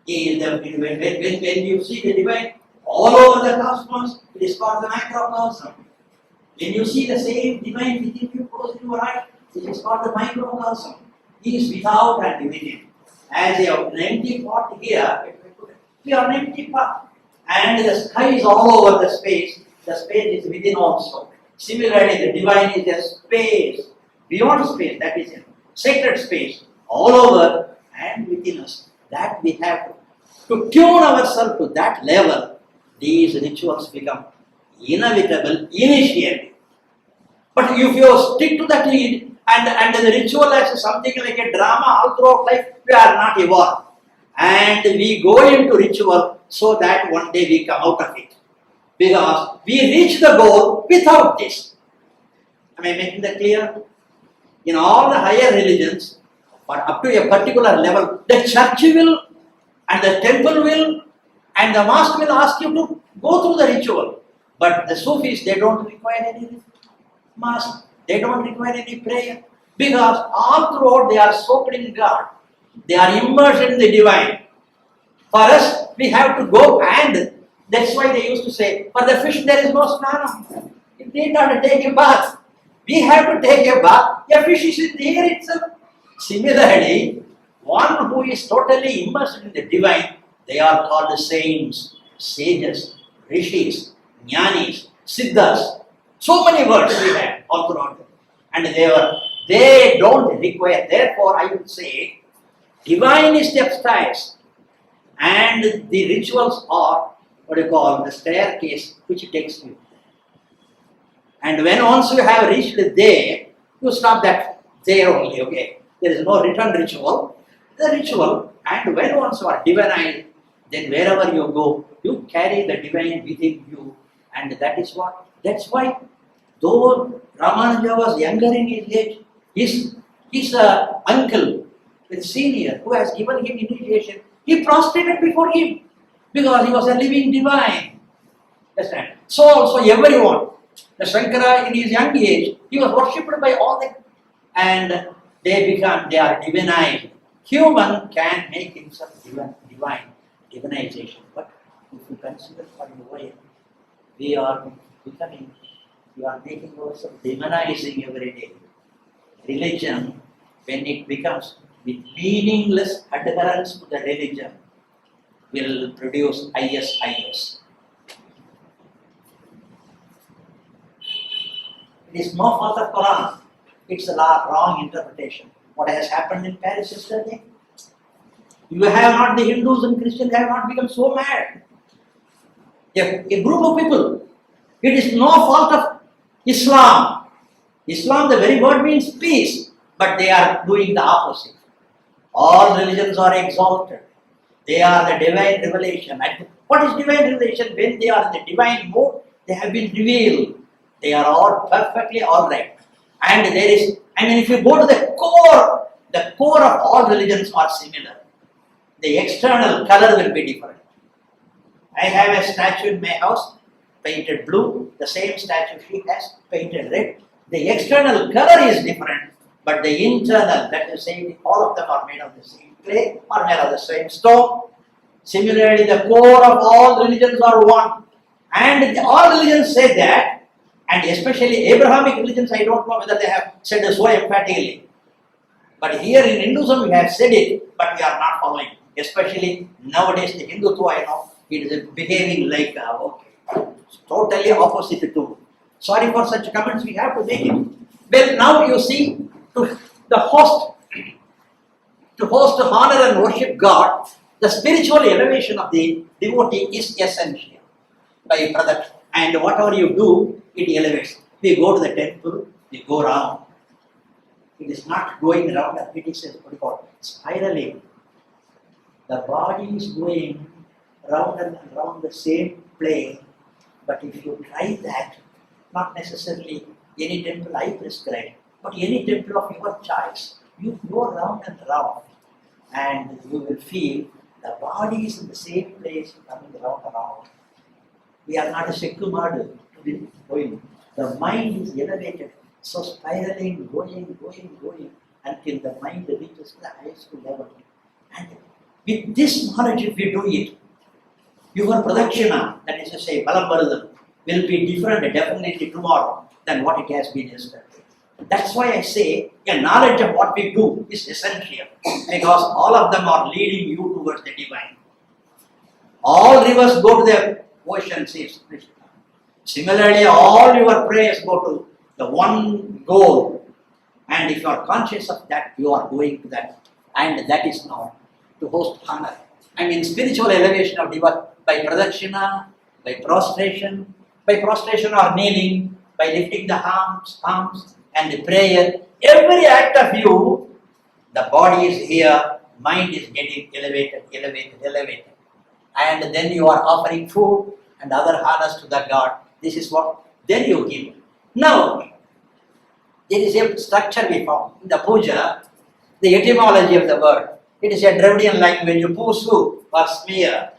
Speaker 3: When you see the divine all over the cosmos, it is called the macrocosm. When you see the same divine within you, close to your eye, it is called the microcosm. He is without and within. As a empty pot here, we are an empty pot. And the sky is all over the space is within also. Similarly, the divine is a space, beyond space, that is a sacred space, all over and within us. That we have to tune ourselves to that level. These rituals become inevitable initially. But if you stick to that lead and the ritual as something like a drama all throughout life, we are not evolved. And we go into ritual so that one day we come out of it. Because we reach the goal without this. Am I making that clear? In all the higher religions, but up to a particular level, the church will, and the temple will, and the mosque will ask you to go through the ritual. But the Sufis, they don't require any mass, they don't require any prayer. Because all throughout they are soaked in God. They are immersed in the divine. For us, we have to go, and that's why they used to say, for the fish there is no snana. It need not take a bath. We have to take a bath. A fish is in the air itself. Similarly, one who is totally immersed in the divine, they are called saints, sages, rishis, jnanis, siddhas. So many words we have all throughout them. And they don't require, therefore I would say, divine step-styles and the rituals are what you call the staircase which takes you. And when once you have reached there, you stop that there only, okay? There is no return ritual. The ritual, and when once you are divinized, then wherever you go, you carry the divine within you. And that is what, that's why, though Ramanuja was younger in his age, his uncle, with senior who has given him initiation, he prostrated before him because he was a living divine. Understand? So also everyone, the Shankara in his young age, he was worshipped by all the, and they are divinized. Human can make himself divine, divinization. But if you consider for the way, we are making ourselves demonizing every day. Religion, when it becomes with meaningless adherence to the religion, will produce IS. It is no fault of Quran. It's a wrong interpretation. What has happened in Paris yesterday? You have not, the Hindus and Christians have not become so mad. A group of people. It is no fault of Islam. Islam, the very word means peace, but they are doing the opposite. All religions are exalted. They are the divine revelation. And what is divine revelation? When they are in the divine mode, they have been revealed. They are all perfectly alright. And there is, if you go to the core of all religions are similar. The external color will be different. I have a statue in my house, painted blue. The same statue she has, painted red. The external color is different, but the internal, that is saying, all of them are made of the same clay, or made of the same stone. Similarly, the core of all religions are one. And all religions say that, and especially Abrahamic religions, I don't know whether they have said it so emphatically. But here in Hinduism, we have said it, but we are not following. Especially nowadays, the Hindutva, I know, it is behaving like, totally opposite to. Sorry for such comments, we have to make it. Well, now you see, to host, honor and worship God, the spiritual elevation of the devotee is essential by production. And whatever you do, it elevates. We go to the temple, we go around. It is not going around, it is what you call spiraling. The body is going round and around the same plane, but if you try that, not necessarily any temple I prescribe, but any temple of your choice, you go round and round, and you will feel the body is in the same place coming round and round. We are not a secular model to be going. The mind is elevated, so spiraling, going, until the mind reaches the highest level. And with this knowledge, if you do it, your pradakshina, that is to say, balambaradam, will be different definitely tomorrow than what it has been yesterday. That's why I say a knowledge of what we do is essential, because all of them are leading you towards the divine. All rivers go to the ocean, says Krishna. Similarly, all your prayers go to the one goal, and if you are conscious of that, you are going to that, and that is now to host honor. Spiritual elevation of divine by pradakshina, by prostration or kneeling, by lifting the arms, and the prayer. Every act of you, the body is here, mind is getting elevated. And then you are offering food and other honors to the God. This is what, then you give. Now, there is a structure we found in the Pooja, the etymology of the word. It is a Dravidian language, pusu or smear,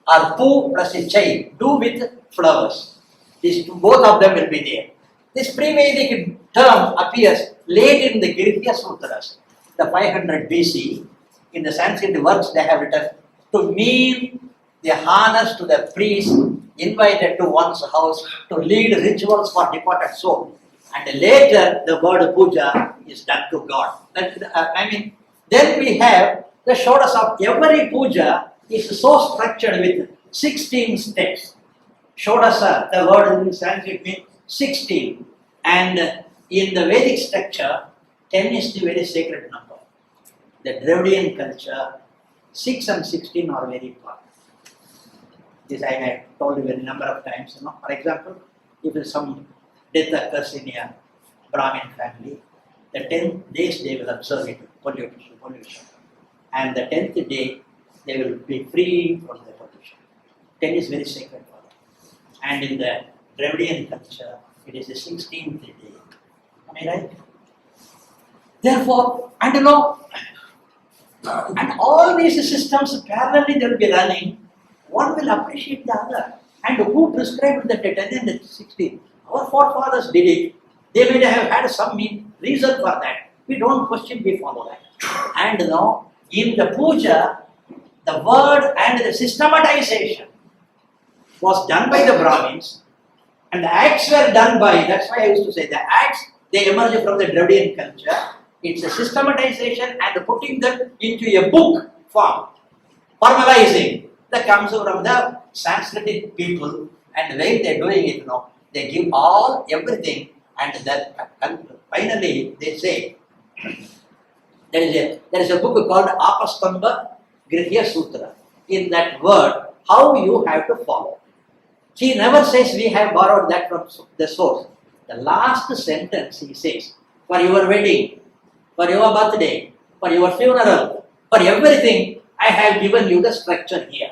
Speaker 3: or pu plus a chai, do with flowers. These two, both of them will be there. This pre-Vedic term appears late in the Giritya Sutras, the 500 BC. In the Sanskrit works they have written to mean the honors to the priest invited to one's house to lead rituals for departed soul. And later the word puja is done to God. Then we have the shodas of every puja is so structured with 16 steps. Shodasa, the word in Sanskrit means 16. And in the Vedic structure, 10 is the very sacred number. The Dravidian culture, 6 and 16 are very important. This I have told you a number of times. For example, if some death occurs in a Brahmin family, the 10 days they will observe it, pollution. And the 10th day, they will be free from the pollution. 10 is very sacred for them. And in the Dravidian culture, it is the 16th day. Am I right? Therefore,
Speaker 2: And all these systems parallelly they will be running. One will appreciate the other. And who prescribed the 10 and the 16? Our forefathers did it. They may have had some reason for that. We don't question, we follow that. And now, in the puja, the word and the systematization was done by the Brahmins, and the acts were done by, that's why I used to say, the acts, they emerge from the Dravidian culture. It's a systematization and putting them into a book form, formalizing, that comes from the Sanskrit people, and the way they're doing it, they give all, everything, and then finally they say, there is a book called Apastamba Grihya Sutra. In that word, how you have to follow. He never says we have borrowed that from the source. The last sentence he says, for your wedding, for your birthday, for your funeral, for everything, I have given you the structure here.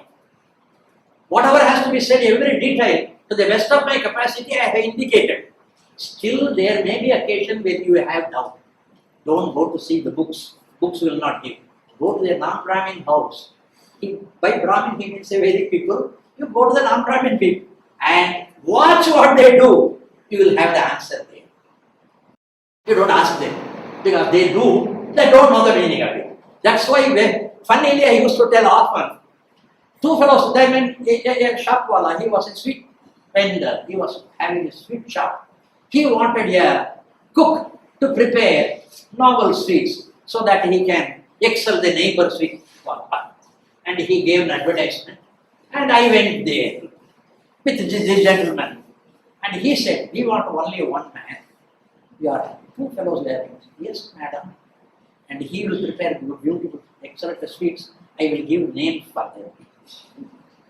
Speaker 2: Whatever has to be said, every detail, to the best of my capacity, I have indicated. Still, there may be occasion where you have doubt. Don't go to see the books. Books will not give. Go to the non-Brahmin house. By Brahmin, he means Vedic people. You go to the non-Brahmin people and watch what they do. You will have the answer there. You don't ask them. Because they don't know the meaning of it. That's why, funnily, I used to tell often, two fellows, they went a shop wala, he was a sweet vendor, he was having a sweet shop. He wanted a cook to prepare novel sweets so that he can excel the neighbor's sweet wala. And he gave an advertisement. And I went there with this gentleman. And he said, we want only one man. We are two fellows there. Yes, madam. And he will prepare beautiful, excellent sweets. I will give names for them.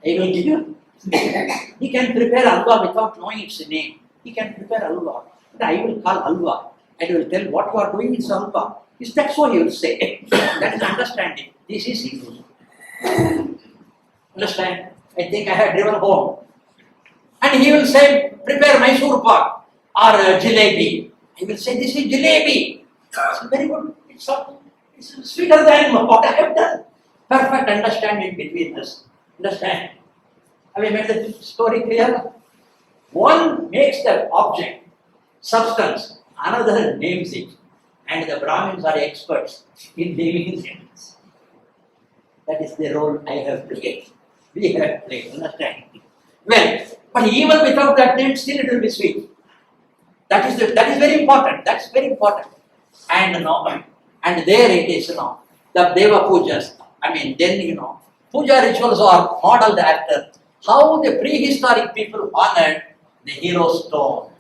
Speaker 2: I will give you. He can prepare halwa without knowing its name. He can prepare halwa. And I will call halwa. And he will tell what you are doing is halwa. Is that so? He will say. That is understanding. This is Hindu. Understand? I think I have driven home. And he will say, prepare Mysore pak or jalebi. He will say, this is jalebi. It's very good. It's sweeter than what I have done. Perfect understanding between us. Understand? Have you made the story clear? One makes the object, substance, another names it. And the Brahmins are experts in naming things. That is the role I have played. We have played. Understand? Well, but even without that name, still it will be sweet. That is very important. That's very important. And there it is, the Deva Pujas. Puja rituals are modeled after how the prehistoric people honored the hero stones.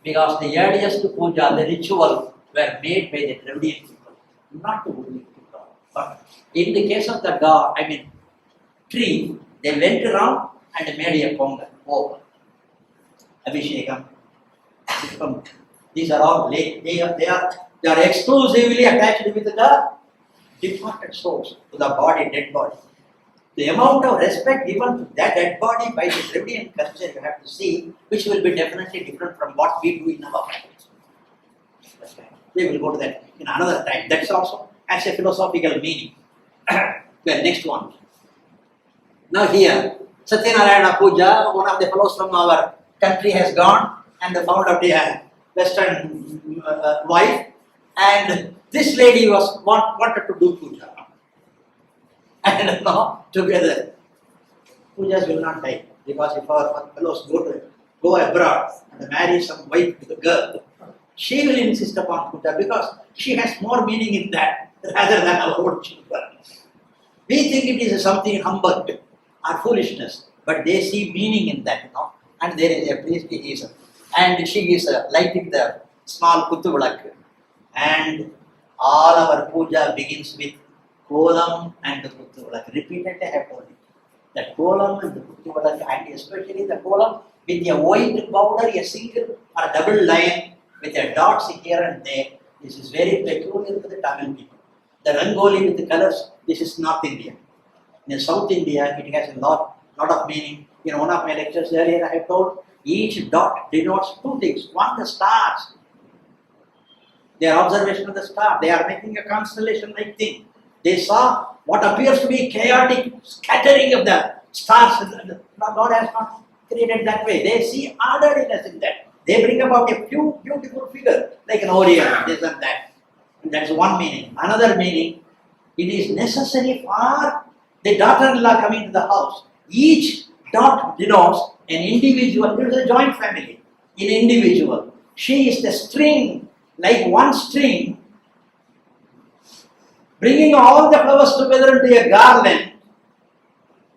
Speaker 2: Because the earliest puja, the ritual, were made by the Dravidian people, not the Vedic people. But in the case of the tree, they went around and made a pongal, over. Abhishekam. These are all they are exclusively attached with the departed souls, to the body, dead body. The amount of respect given to that dead body by the Dravidian culture you have to see, which will be definitely different from what we do in our practice. We will go to that in another time. That's also as a philosophical meaning. Well, next one. Now here, Satyanarayana Puja, one of the fellows from our country has gone and found out a Western wife, and this lady wanted to do puja. And now together, pujas will not die, because if our fellows go abroad and marry some wife with a girl, she will insist upon puja because she has more meaning in that rather than our own children. We think it is something humbug or foolishness, but they see meaning in that, And there is a priest, and she is lighting the small kuttuvalak. And all our puja begins with kolam and the kuttuvalak. Repeatedly I have told you. The kolam and the kuttuvalak, and especially the kolam with a white powder, a single or double line with a dots here and there. This is very peculiar to the Tamil people. The rangoli with the colors, this is North India. In South India, it has a lot of meaning. In one of my lectures earlier, I have told each dot denotes two things. One, the stars. Their observation of the star, they are making a constellation-like thing. They saw what appears to be chaotic scattering of the stars. God has not created that way. They see orderliness in that. They bring about a few beautiful figures, like an Orion, this and that. And that's one meaning. Another meaning, it is necessary for the daughter-in-law coming to the house. Each dot denotes an individual. There is a joint family, an individual. She is the string, like one string, bringing all the flowers together into a garland,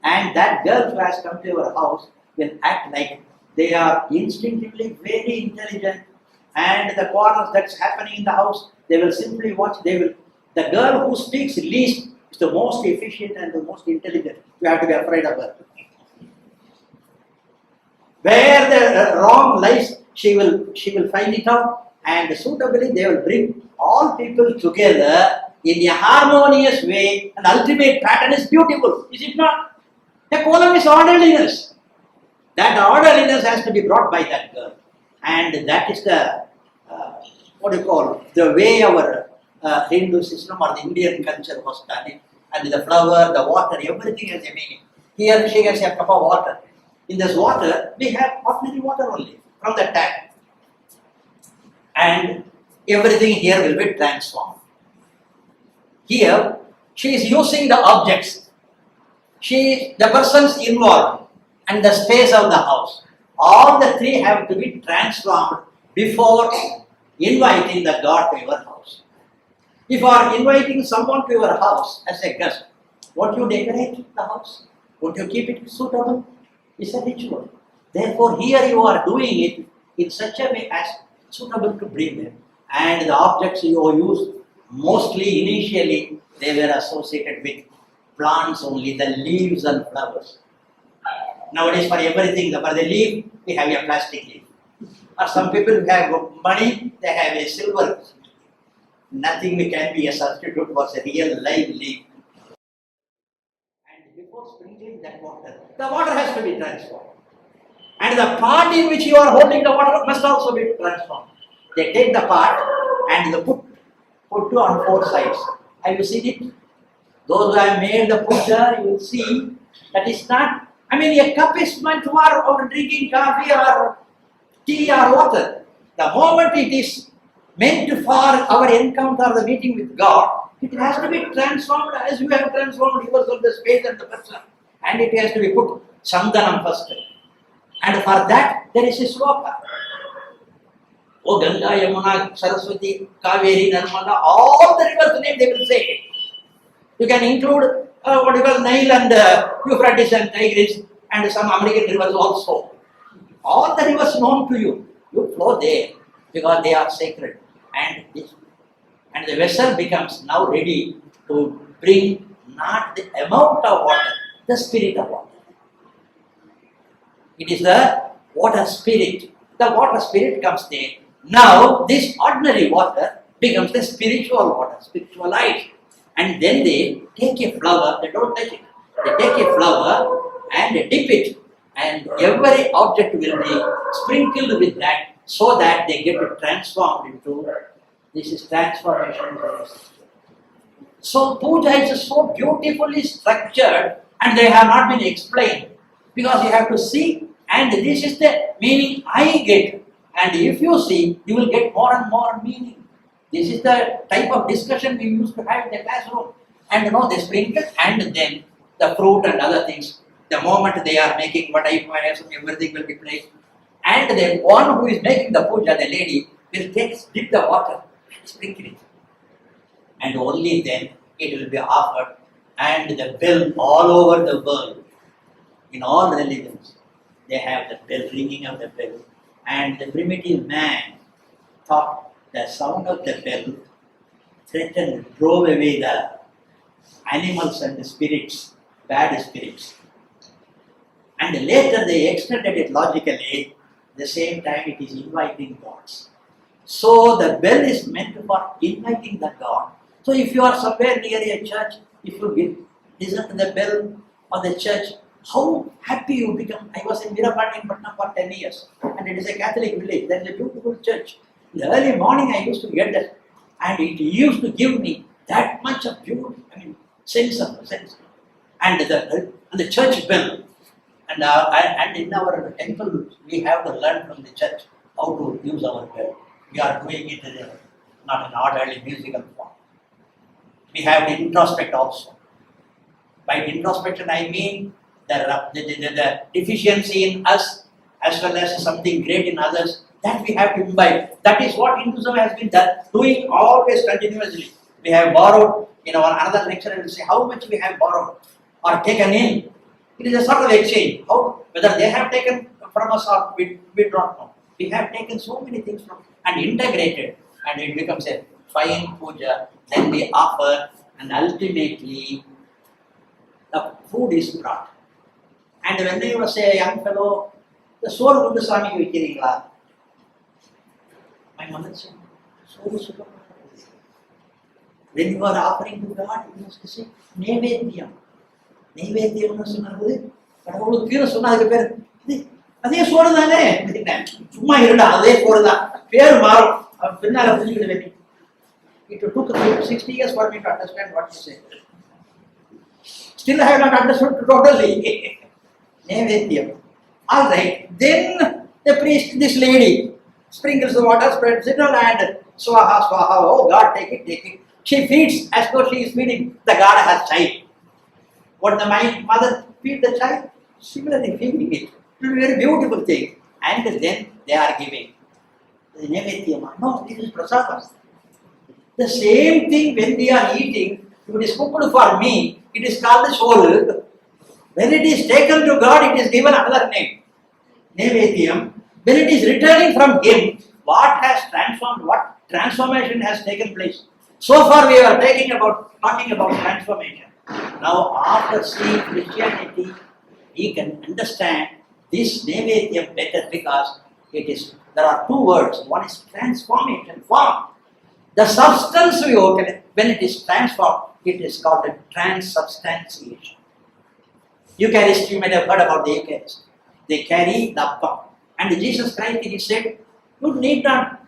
Speaker 2: and that girl who has come to your house will act like they are instinctively very intelligent, and the quarrels that's happening in the house, they will simply watch. The girl who speaks least is the most efficient and the most intelligent. You have to be afraid of her. Where the wrong lies, she will find it out, and suitably they will bring all people together in a harmonious way, and the ultimate pattern is beautiful, is it not? The column is orderliness. That orderliness has to be brought by that girl, and that is the the way our Hindu system or the Indian culture was done it. And the flower, the water, everything has a meaning. Here she has a cup of water. In this water, we have ordinary water only from the tap, and everything here will be transformed. Here, she is using the objects. The persons involved and the space of the house. All the three have to be transformed before inviting the God to your house. If you are inviting someone to your house as a guest, won't you decorate the house? Won't you keep it suitable? It's a ritual. Therefore, here you are doing it in such a way as suitable to bring them. And the objects you use, mostly initially, they were associated with plants only, the leaves and flowers. Nowadays, for everything, for the leaf, we have a plastic leaf. Or some people who have money, they have a silver. Nothing can be a substitute for a real live leaf. And before sprinkling that water, the water has to be transformed. And the pot in which you are holding the water must also be transformed. They take the pot and they put on four sides. Have you seen it? Those who have made the Pooja, you will see that is not, a cup is meant for drinking coffee or tea or water. The moment it is meant for our encounter or the meeting with God, it has to be transformed as you have transformed yourself, the space and the person. And it has to be put Sandanam first. And for that, there is a sloka. Oh, Ganga, Yamuna, Saraswati, Kaveri, Narmada, all the rivers name they will say. You can include Nile and Euphrates and Tigris and some American rivers also. All the rivers known to you, you flow there because they are sacred. And the vessel becomes now ready to bring not the amount of water, the spirit of water. It is the water spirit. The water spirit comes there. Now, this ordinary water becomes the spiritual water, spiritualized. And then they take a flower, they don't touch it. They take a flower and dip it. And every object will be sprinkled with that so that they get transformed into, this is transformation. So, puja is so beautifully structured and they have not been explained. Because you have to see, and this is the meaning I get. And if you see, you will get more and more meaning. This is the type of discussion we used to have in the classroom. And they sprinkle and then the fruit and other things. The moment they are making what I everything will be placed. And then one who is making the puja, the lady, will dip the water and sprinkle it. And only then it will be offered. And the bell all over the world, in all religions, they have the bell, ringing of the bell. And the primitive man thought the sound of the bell threatened, drove away the animals and the spirits, bad spirits. And later they extended it logically, the same time it is inviting gods. So the bell is meant for inviting the God. So if you are somewhere near a church, if you listen to the bell of the church, how happy you become. I was in Veerapattinampatnam for 10 years and it is a Catholic village. There is a beautiful church. In the early morning I used to get the
Speaker 3: And it used to give me that much of beauty, sense. And the church bell. And in our temple, we have to learn from the church how to use our bell. We are doing it not in orderly musical form. We have to introspect also. By introspection, I mean the deficiency in us as well as something great in others that we have to imbibe. That is what Hinduism has been doing always continuously. We have borrowed, another lecture will say how much we have borrowed or taken in. It is a sort of exchange. Whether they have taken from us or we don't know. We have taken so many things from and integrated, and it becomes a fine puja. Then we offer, and ultimately the food is brought. And when they will say, young fellow, the soul Gundu Swami Vikkiringla. My mother said, soul Sugar. When you are offering to God, you must say, Nevedyam. Nevedyam சொன்னது கடவுளுக்கு கீழே சொன்னதுக்கு பேர் அதே சோறு தானே சும்மா இருந்தா அதே சோறு தான் பேர் மாறும் பின்னால புரிஞ்சுக்கிட வேண்டிய it took 60 years for me to understand what you said. Still I have not understood totally. Nevedyam. Alright, then the priest, this lady, sprinkles the water, spreads it on and swaha, swaha, oh God, take it. She feeds as though she is feeding the God her child. What the mother feed the child? Similarly feeding it. It is a very beautiful thing. And then they are giving. The Nevedyam. No, this is prasadam. The same thing when we are eating, if it is cooked for me, it is called the soul. When it is taken to God, it is given another name. Nevedyam. When it is returning from Him, what has transformed, what transformation has taken place? So far we are talking about transformation. Now after seeing Christianity, we can understand this Nevedyam better because there are two words. One is transformation, form. The substance we open, when it is transformed, it is called a transubstantiation. Eucharist, you might have heard about the Eucharist. They carry the appam. And Jesus Christ, He said, you need not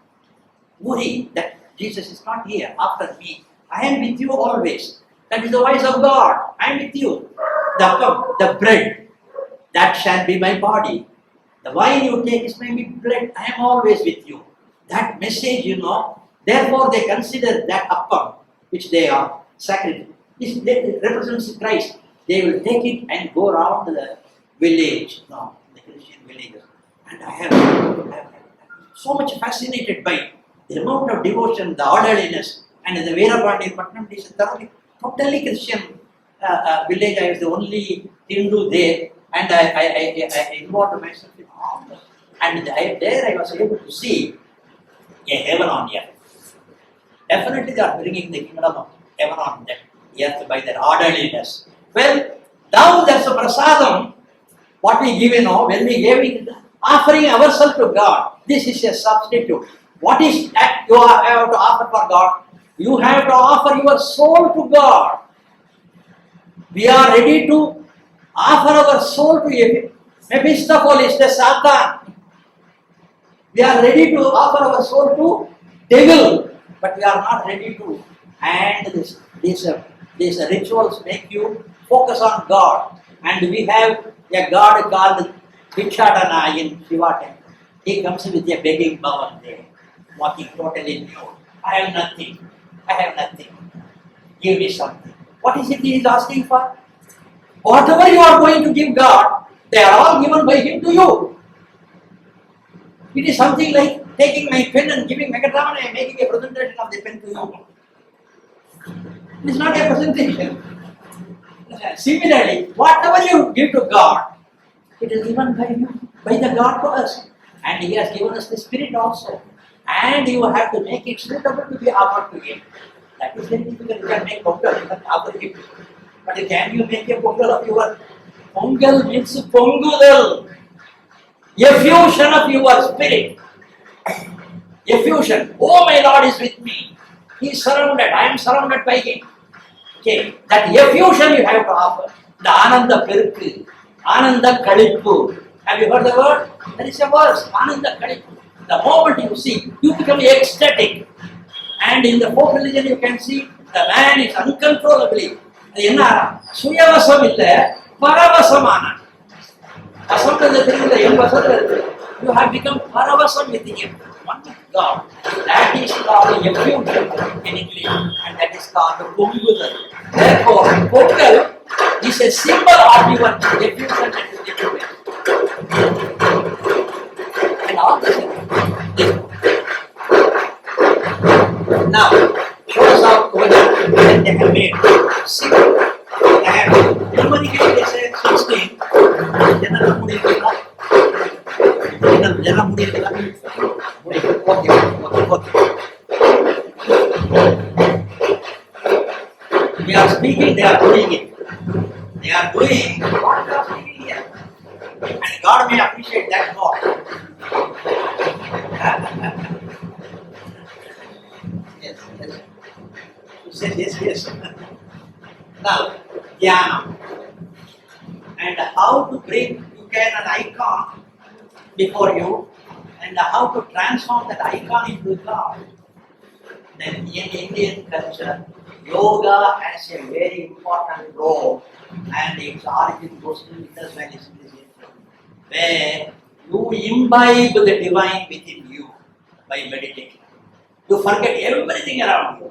Speaker 3: worry that Jesus is not here after me. I am with you always. That is the voice of God. I am with you. The appam, the bread, that shall be my body. The wine you take is my blood. I am always with you. That message, therefore they consider that appam, which they are sacred. This represents Christ. They will take it and go around the village, the Christian villages. And I have so much fascinated by the amount of devotion, the orderliness, and the Veerapandi Patnam is a totally Christian village. I was the only Hindu there, and I involved myself in all that. And there I was able to see a heaven on earth. Definitely they are bringing the kingdom of heaven on earth by their orderliness. Well, now there's a prasadam, what we give, when we gave it, offering ourselves to God, this is a substitute. What is that you have to offer for God? You have to offer your soul to God. We are ready to offer our soul to Mephistopheles, the Satan. We are ready to offer our soul to devil, but we are not ready to. And these rituals make you focus on God. And we have a God called Bhikshadana in Shiva temple. He comes with a begging bowl there, walking totally nude. I have nothing. Give me something. What is it he is asking for? Whatever you are going to give God, they are all given by Him to you. It is something like taking my pen and giving Megatron and making a presentation of the pen to you. It is not a presentation. Similarly, whatever you give to God, it is given by the God to us. And He has given us the Spirit also. And you have to make it suitable to be offered to Him. That is very difficult. You can make pongal, you can offer Him. But can you make a pongal of your? Pongal means pongudal. Effusion of your spirit. Effusion. Oh, my Lord is with me. He is surrounded. I am surrounded by Him. Okay. That effusion you have to offer. The Ananda Perukku. Ananda Kalippu. Have you heard the word? There is a verse. Ananda Kalippu. The moment you see, you become ecstatic. And in the folk religion you can see the man is uncontrollably அது என்ன சுயவசம் இல்ல பரவசமான வசம்ன்றது தெரியல எம்பசத்துல இருக்கு. You have become paravasam with him, one with God. That is called effusion in English, and that is called Pungudal. Therefore, Pongal is a symbol of your effusion and effusion. And all this. Now, show us how Pooja they have made 6. They have numerically they say 16. General Mudikila. General Mudikila. Okay. We are speaking, they are doing it. They are doing what they are speaking here. And God may appreciate that more. Yes. Now, Dhyana. And how to bring, you can an icon before you, and how to transform that icon into God. Then in Indian culture, yoga has a very important role, and its origin goes to Indus Valley civilization, where you imbibe the divine within you by meditating. You forget everything around you,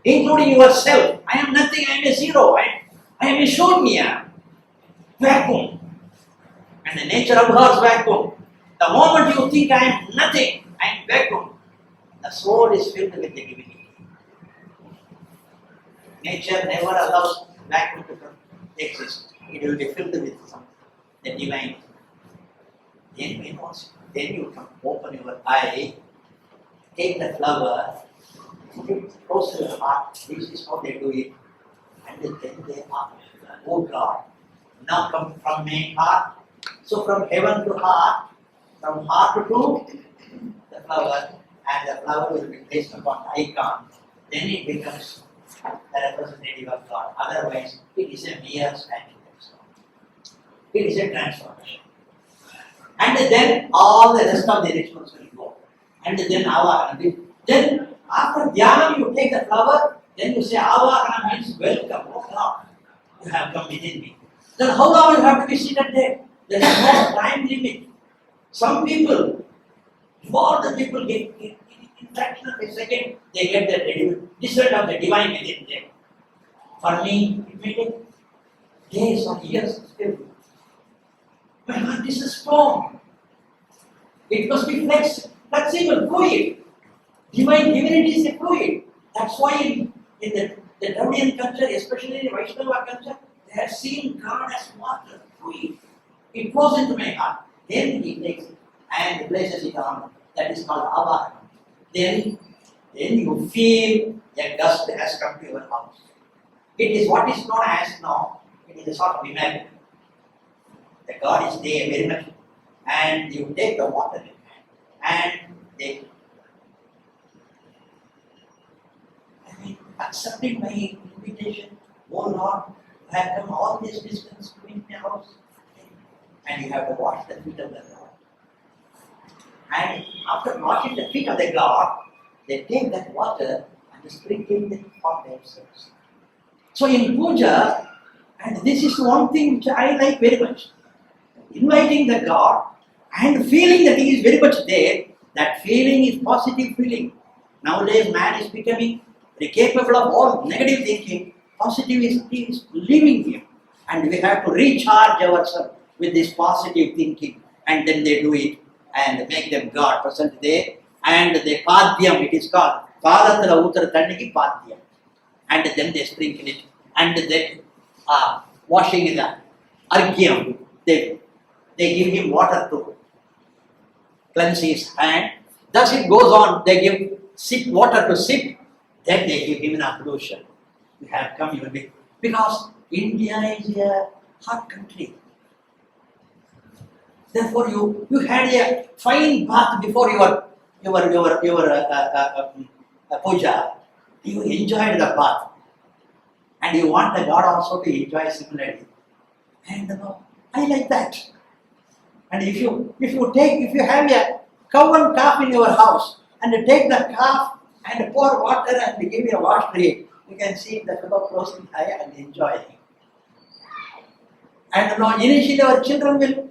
Speaker 3: including yourself. I am nothing, I am a zero, I am a shunya, vacuum. And the nature abhors vacuum. The moment you think I am nothing, I am vacuum, the soul is filled with the divinity. Nature never allows vacuum to exist. It will be filled with the divine. Then you can open your eye, take the flower, put it close to your heart. This is how they do it. And then they are, oh God, now come from my heart. So from heaven to heart, from heart to the flower, and the flower will be placed upon the icon. Then it becomes the representative of God. Otherwise, it is a mere statue. It is a transformation. And then all the rest of the rituals will go. And then Avahana. Then after Dhyana, you take the flower, then you say Avahana means welcome. Oh God, you have come within me. Then how long you have to be seated there? There is no time limit. Some people, all the people get in fraction of a second, they get the descent of the divine within them. For me, it may take days or years still. My heart is a stone. It must be flexible, fluid. Divinity is a fluid. That's why in the Dravidian culture, especially in Vaishnava culture, they have seen God as water, fluid. It flows into my heart. Then he takes it and places it on. That is called Avahana. Then you feel a dust has come to your house. It is what is known as now, it is a sort of imagery. The God is there very much. And you take the water in hand and they accepting my invitation, oh Lord, I have come all this distance to meet my house. And you have to wash the feet of the God. And after washing the feet of the God, they take that water and sprinkle it on themselves. So in Pooja, and this is one thing which I like very much, inviting the God and feeling that He is very much there, that feeling is positive feeling. Nowadays man is becoming capable of all negative thinking. Positivity is leaving him, and we have to recharge ourselves with this positive thinking, and then they do it and make them God present there. And the Padhyam, it is called Padathala Uttara Tanniki Padhyam, and then they sprinkle it, and then washing the Argyam, they give him water to cleanse his hand. Thus it goes on, they give water to sip, then they give him an ablution. You have come, you will be, because India is a hot country. Therefore, you had a fine bath before your puja. You enjoyed the bath, and you want the God also to enjoy similarly. And I like that. And if you have a cow and calf in your house, and you take the calf and pour water and give you a wash drink. You can see the fellow closing eye and enjoying. And now initially our children will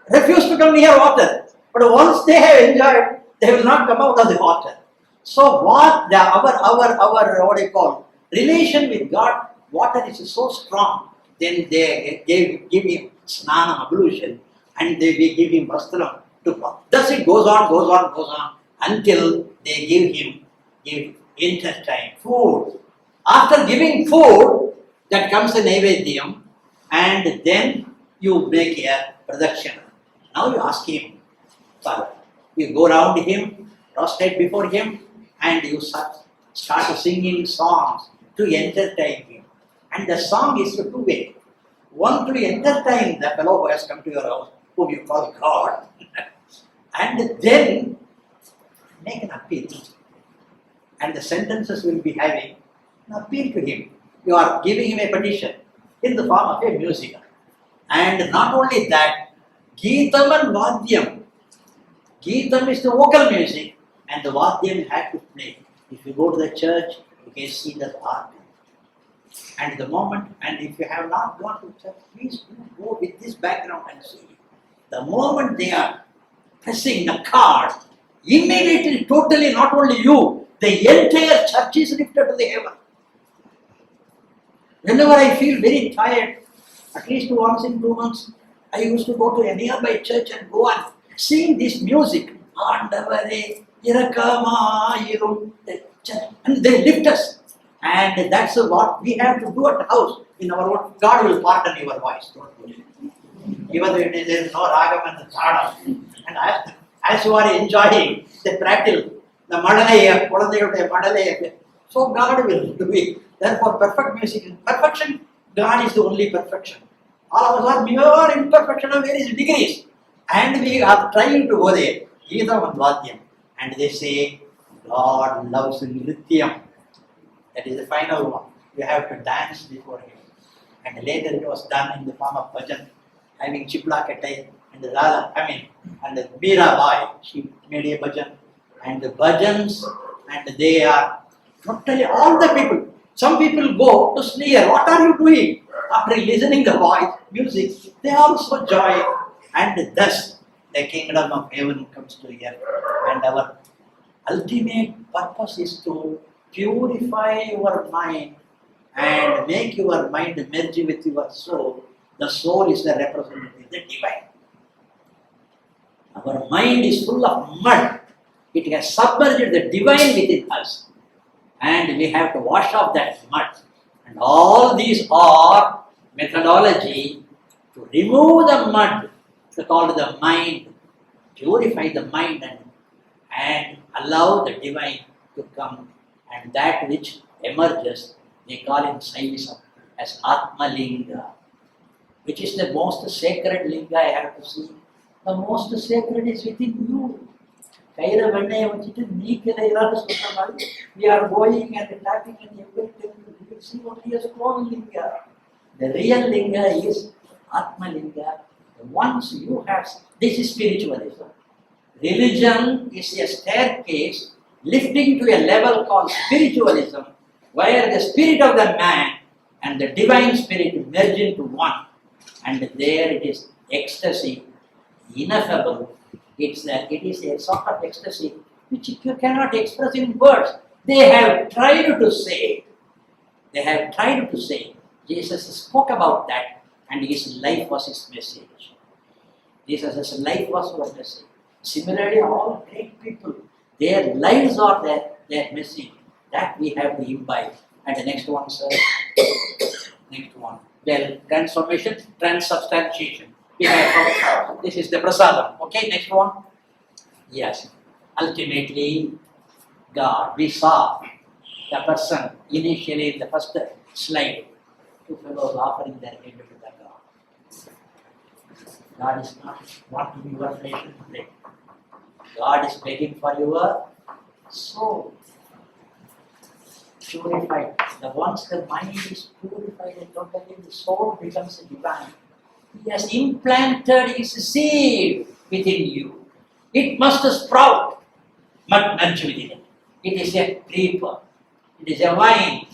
Speaker 3: refuse to come near water. But once they have enjoyed, they will not come out of the water. So what what do you call, relation with God, water is so strong, then they give him snanam, ablution, and they give him vastram to. Thus it goes on until they give intestine, food. After giving food, that comes a nevedyam, and then you make a pradakshina. Now you ask him, Father, you go around him, prostrate before him, and you start singing songs to entertain him. And the song is two way. One to entertain the fellow who has come to your house, whom you call God, and then make an appeal. And the sentences will be having an appeal to him. You are giving him a petition in the form of a music. And not only that, Geetam and Vadyam. Geetam is the vocal music, and the Vadyam had to play. If you go to the church, you can see the organ. And the moment, and if you have not gone to church, please do go with this background and see. The moment they are pressing the card, immediately, totally, not only you, the entire church is lifted to the heaven. Whenever I feel very tired, at least once in 2 months, I used to go to a nearby church and go and sing this music. And they lift us. And that's what we have to do at the house. In our own, God will pardon your voice. Don't worry. Even though there is no ragam and the chadam. And as you are enjoying the prattle, the madalaya, so God will do it. Therefore, perfect music is perfection. God is the only perfection. All of us are mere imperfection of various degrees. And we are trying to go there. Geetam and Vadyam. And they say, God loves Nrityam. That is the final one. You have to dance before him. And later it was done in the form of bhajan, having Chipla Kattai and the Radha, and the Mirabai, she made a bhajan. And the bhajans, and they are totally all the people. Some people go to sneer, what are you doing? After listening the voice, music, they also joy. And thus the kingdom of heaven comes to earth. And our ultimate purpose is to purify your mind and make your mind merge with your soul. The soul is the representative, the divine. Our mind is full of mud. It has submerged the divine within us. And we have to wash off that mud. And all these are methodology to remove the mud, to call the mind, purify the mind and allow the divine to come. And that which emerges, they call in Saivism as Atma Linga, which is the most sacred Linga I have to see. The most sacred is within you. We are going and tapping and everything. You will see only a strong Linga. The real Linga is Atma Linga. Once you have, this is spiritualism. Religion is a staircase lifting to a level called spiritualism, where the spirit of the man and the divine spirit merge into one. And there it is ecstasy, ineffable. It is a sort of ecstasy which you cannot express in words. They have tried to say. They have tried to say. Jesus spoke about that, and his life was his message. Jesus' life was our message. Similarly, all great people, their lives are their message. That we have to imbibe. And the next one, sir. Next one. Well, transformation, transubstantiation. This is the prasadam. Okay, next one. Yes. Ultimately, God. We saw the person initially in the first slide. Two fellows offering their head to the God. God is not wanting your flesh and blood. God is begging for your soul. Purified. Once the mind is purified and totally, the soul becomes divine. He has implanted his seed within you. It must sprout. merge within it. It is a creeper. It is a vine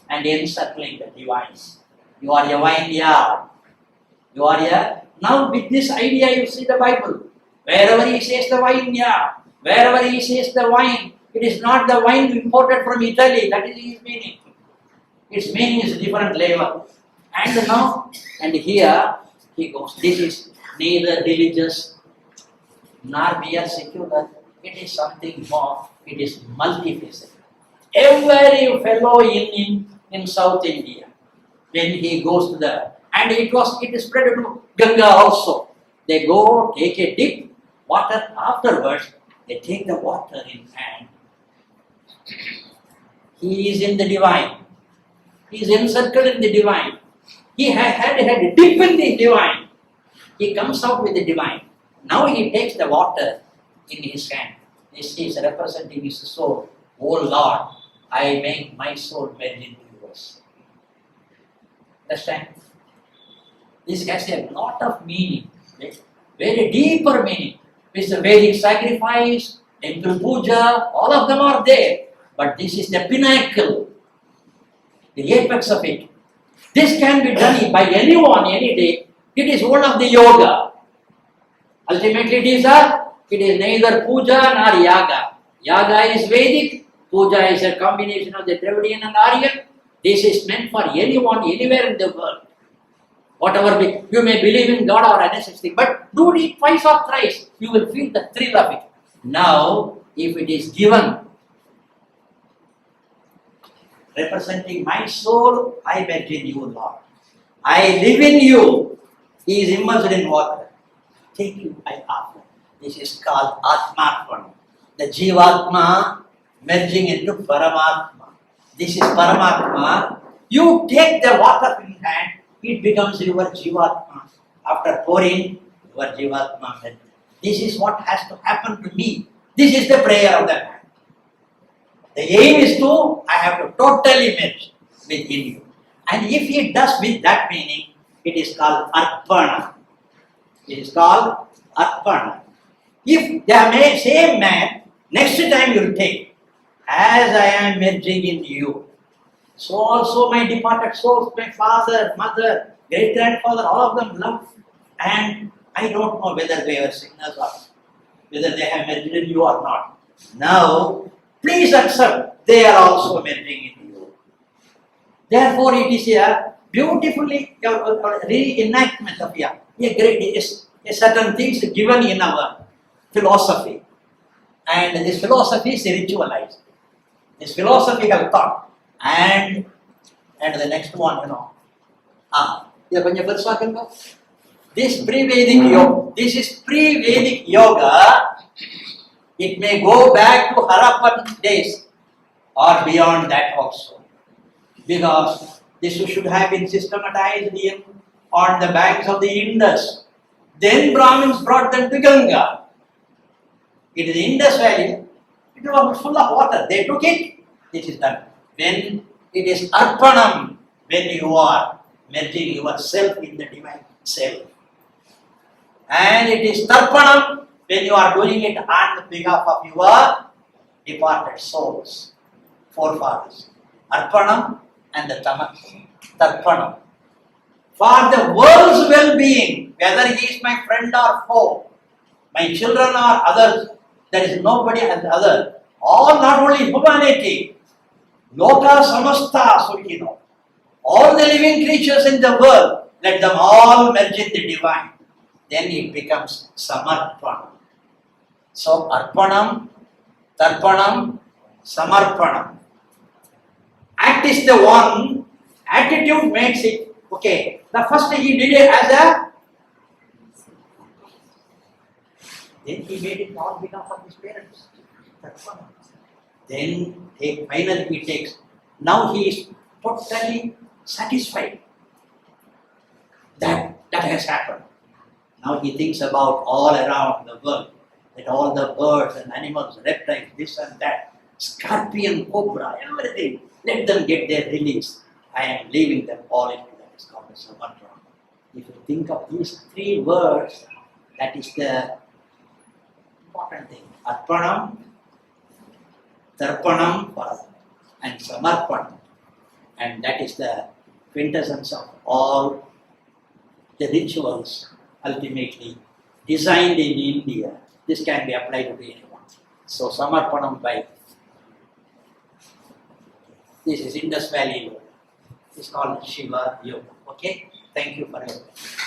Speaker 3: and encircling the device. You are a vineyard. You are a... Now with this idea you see the Bible. Wherever he says the vineyard, wherever he says the wine, it is not the wine imported from Italy. That is his meaning. Its meaning is different level. And now, and here he goes. This is neither religious nor mere secular. It is something more. It is multifaceted. Every fellow in South India, when he goes to the, and it is spread to Ganga also. They go take a dip, water. Afterwards, they take the water in hand. He is in the divine. He is encircled in the divine. He had a dip in the divine. He comes out with the divine. Now he takes the water in his hand. This is representing his soul. Oh Lord, I make my soul merge into yours. Understand? This has a lot of meaning, very deeper meaning. With the Vedic Sacrifice, temple Pooja, all of them are there. But this is the pinnacle, the apex of it. This can be done by anyone, any day. It is one of the yoga. Ultimately it is neither puja nor yaga. Yaga is Vedic, puja is a combination of the Dravidian and Aryan. This is meant for anyone, anywhere in the world. Whatever you may believe in God or anything, but do it twice or thrice, you will feel the thrill of it. Now, if it is given, representing my soul, I merge in you, Lord. I live in you. He is immersed in water. Take you, I offer. This is called Atmarpana. The Jivatma merging into Paramatma. This is Paramatma. You take the water in hand, it becomes your Jivatma. After pouring, your Jivatma merges. This is what has to happen to me. This is the prayer of the man. The aim is I have to totally merge within you. And if he does with that meaning, it is called Arpana. It is called Arpana. If the same man, next time you will take, as I am merging in you, so also my departed souls, my father, mother, great-grandfather, all of them love. And I don't know whether they are sinners or whether they have merged in you or not. Now, please accept, they are also merging in you. Therefore, it is a beautifully reenactment of a certain things given in our philosophy. And this philosophy is ritualized. This philosophical thought. And the next one, this pre-Vedic yoga, this is pre-Vedic yoga. It may go back to Harappan days or beyond that also. Because this should have been systematized on the banks of the Indus. Then Brahmins brought them to Ganga. It is Indus Valley. It was full of water. They took it. This is done. When it is Arpanam, when you are merging yourself in the divine self. And it is Tarpanam, when you are doing it on behalf of your departed souls, forefathers. Arpanam and the Tarpanam. For the world's well-being, whether he is my friend or foe, my children or others, there is nobody as other. All not only humanity, Loka Samasta Sukhino. All the living creatures in the world, let them all merge in the divine. Then it becomes Samarpana. So Arpanam, Tarpanam, Samarpanam. Act is the one, attitude makes it. Okay, the first he did it as a, then he made it on behalf of his parents. Tarpanam. Then finally he takes. Now he is totally satisfied that has happened. Now he thinks about all around the world, that all the birds and animals, reptiles, this and that, scorpion, cobra, everything, let them get their release. I am leaving them all into that. It's called the Samantra. If you think of these three words, that is the important thing. Arpanam, Tarpanam for and Samarpanam. And that is the quintessence of all the rituals ultimately designed in India. This can be applied to anyone. So Samarpanam by this is Indus Valley Yoga. It's called Shiva Yoga. Okay? Thank you for your attention.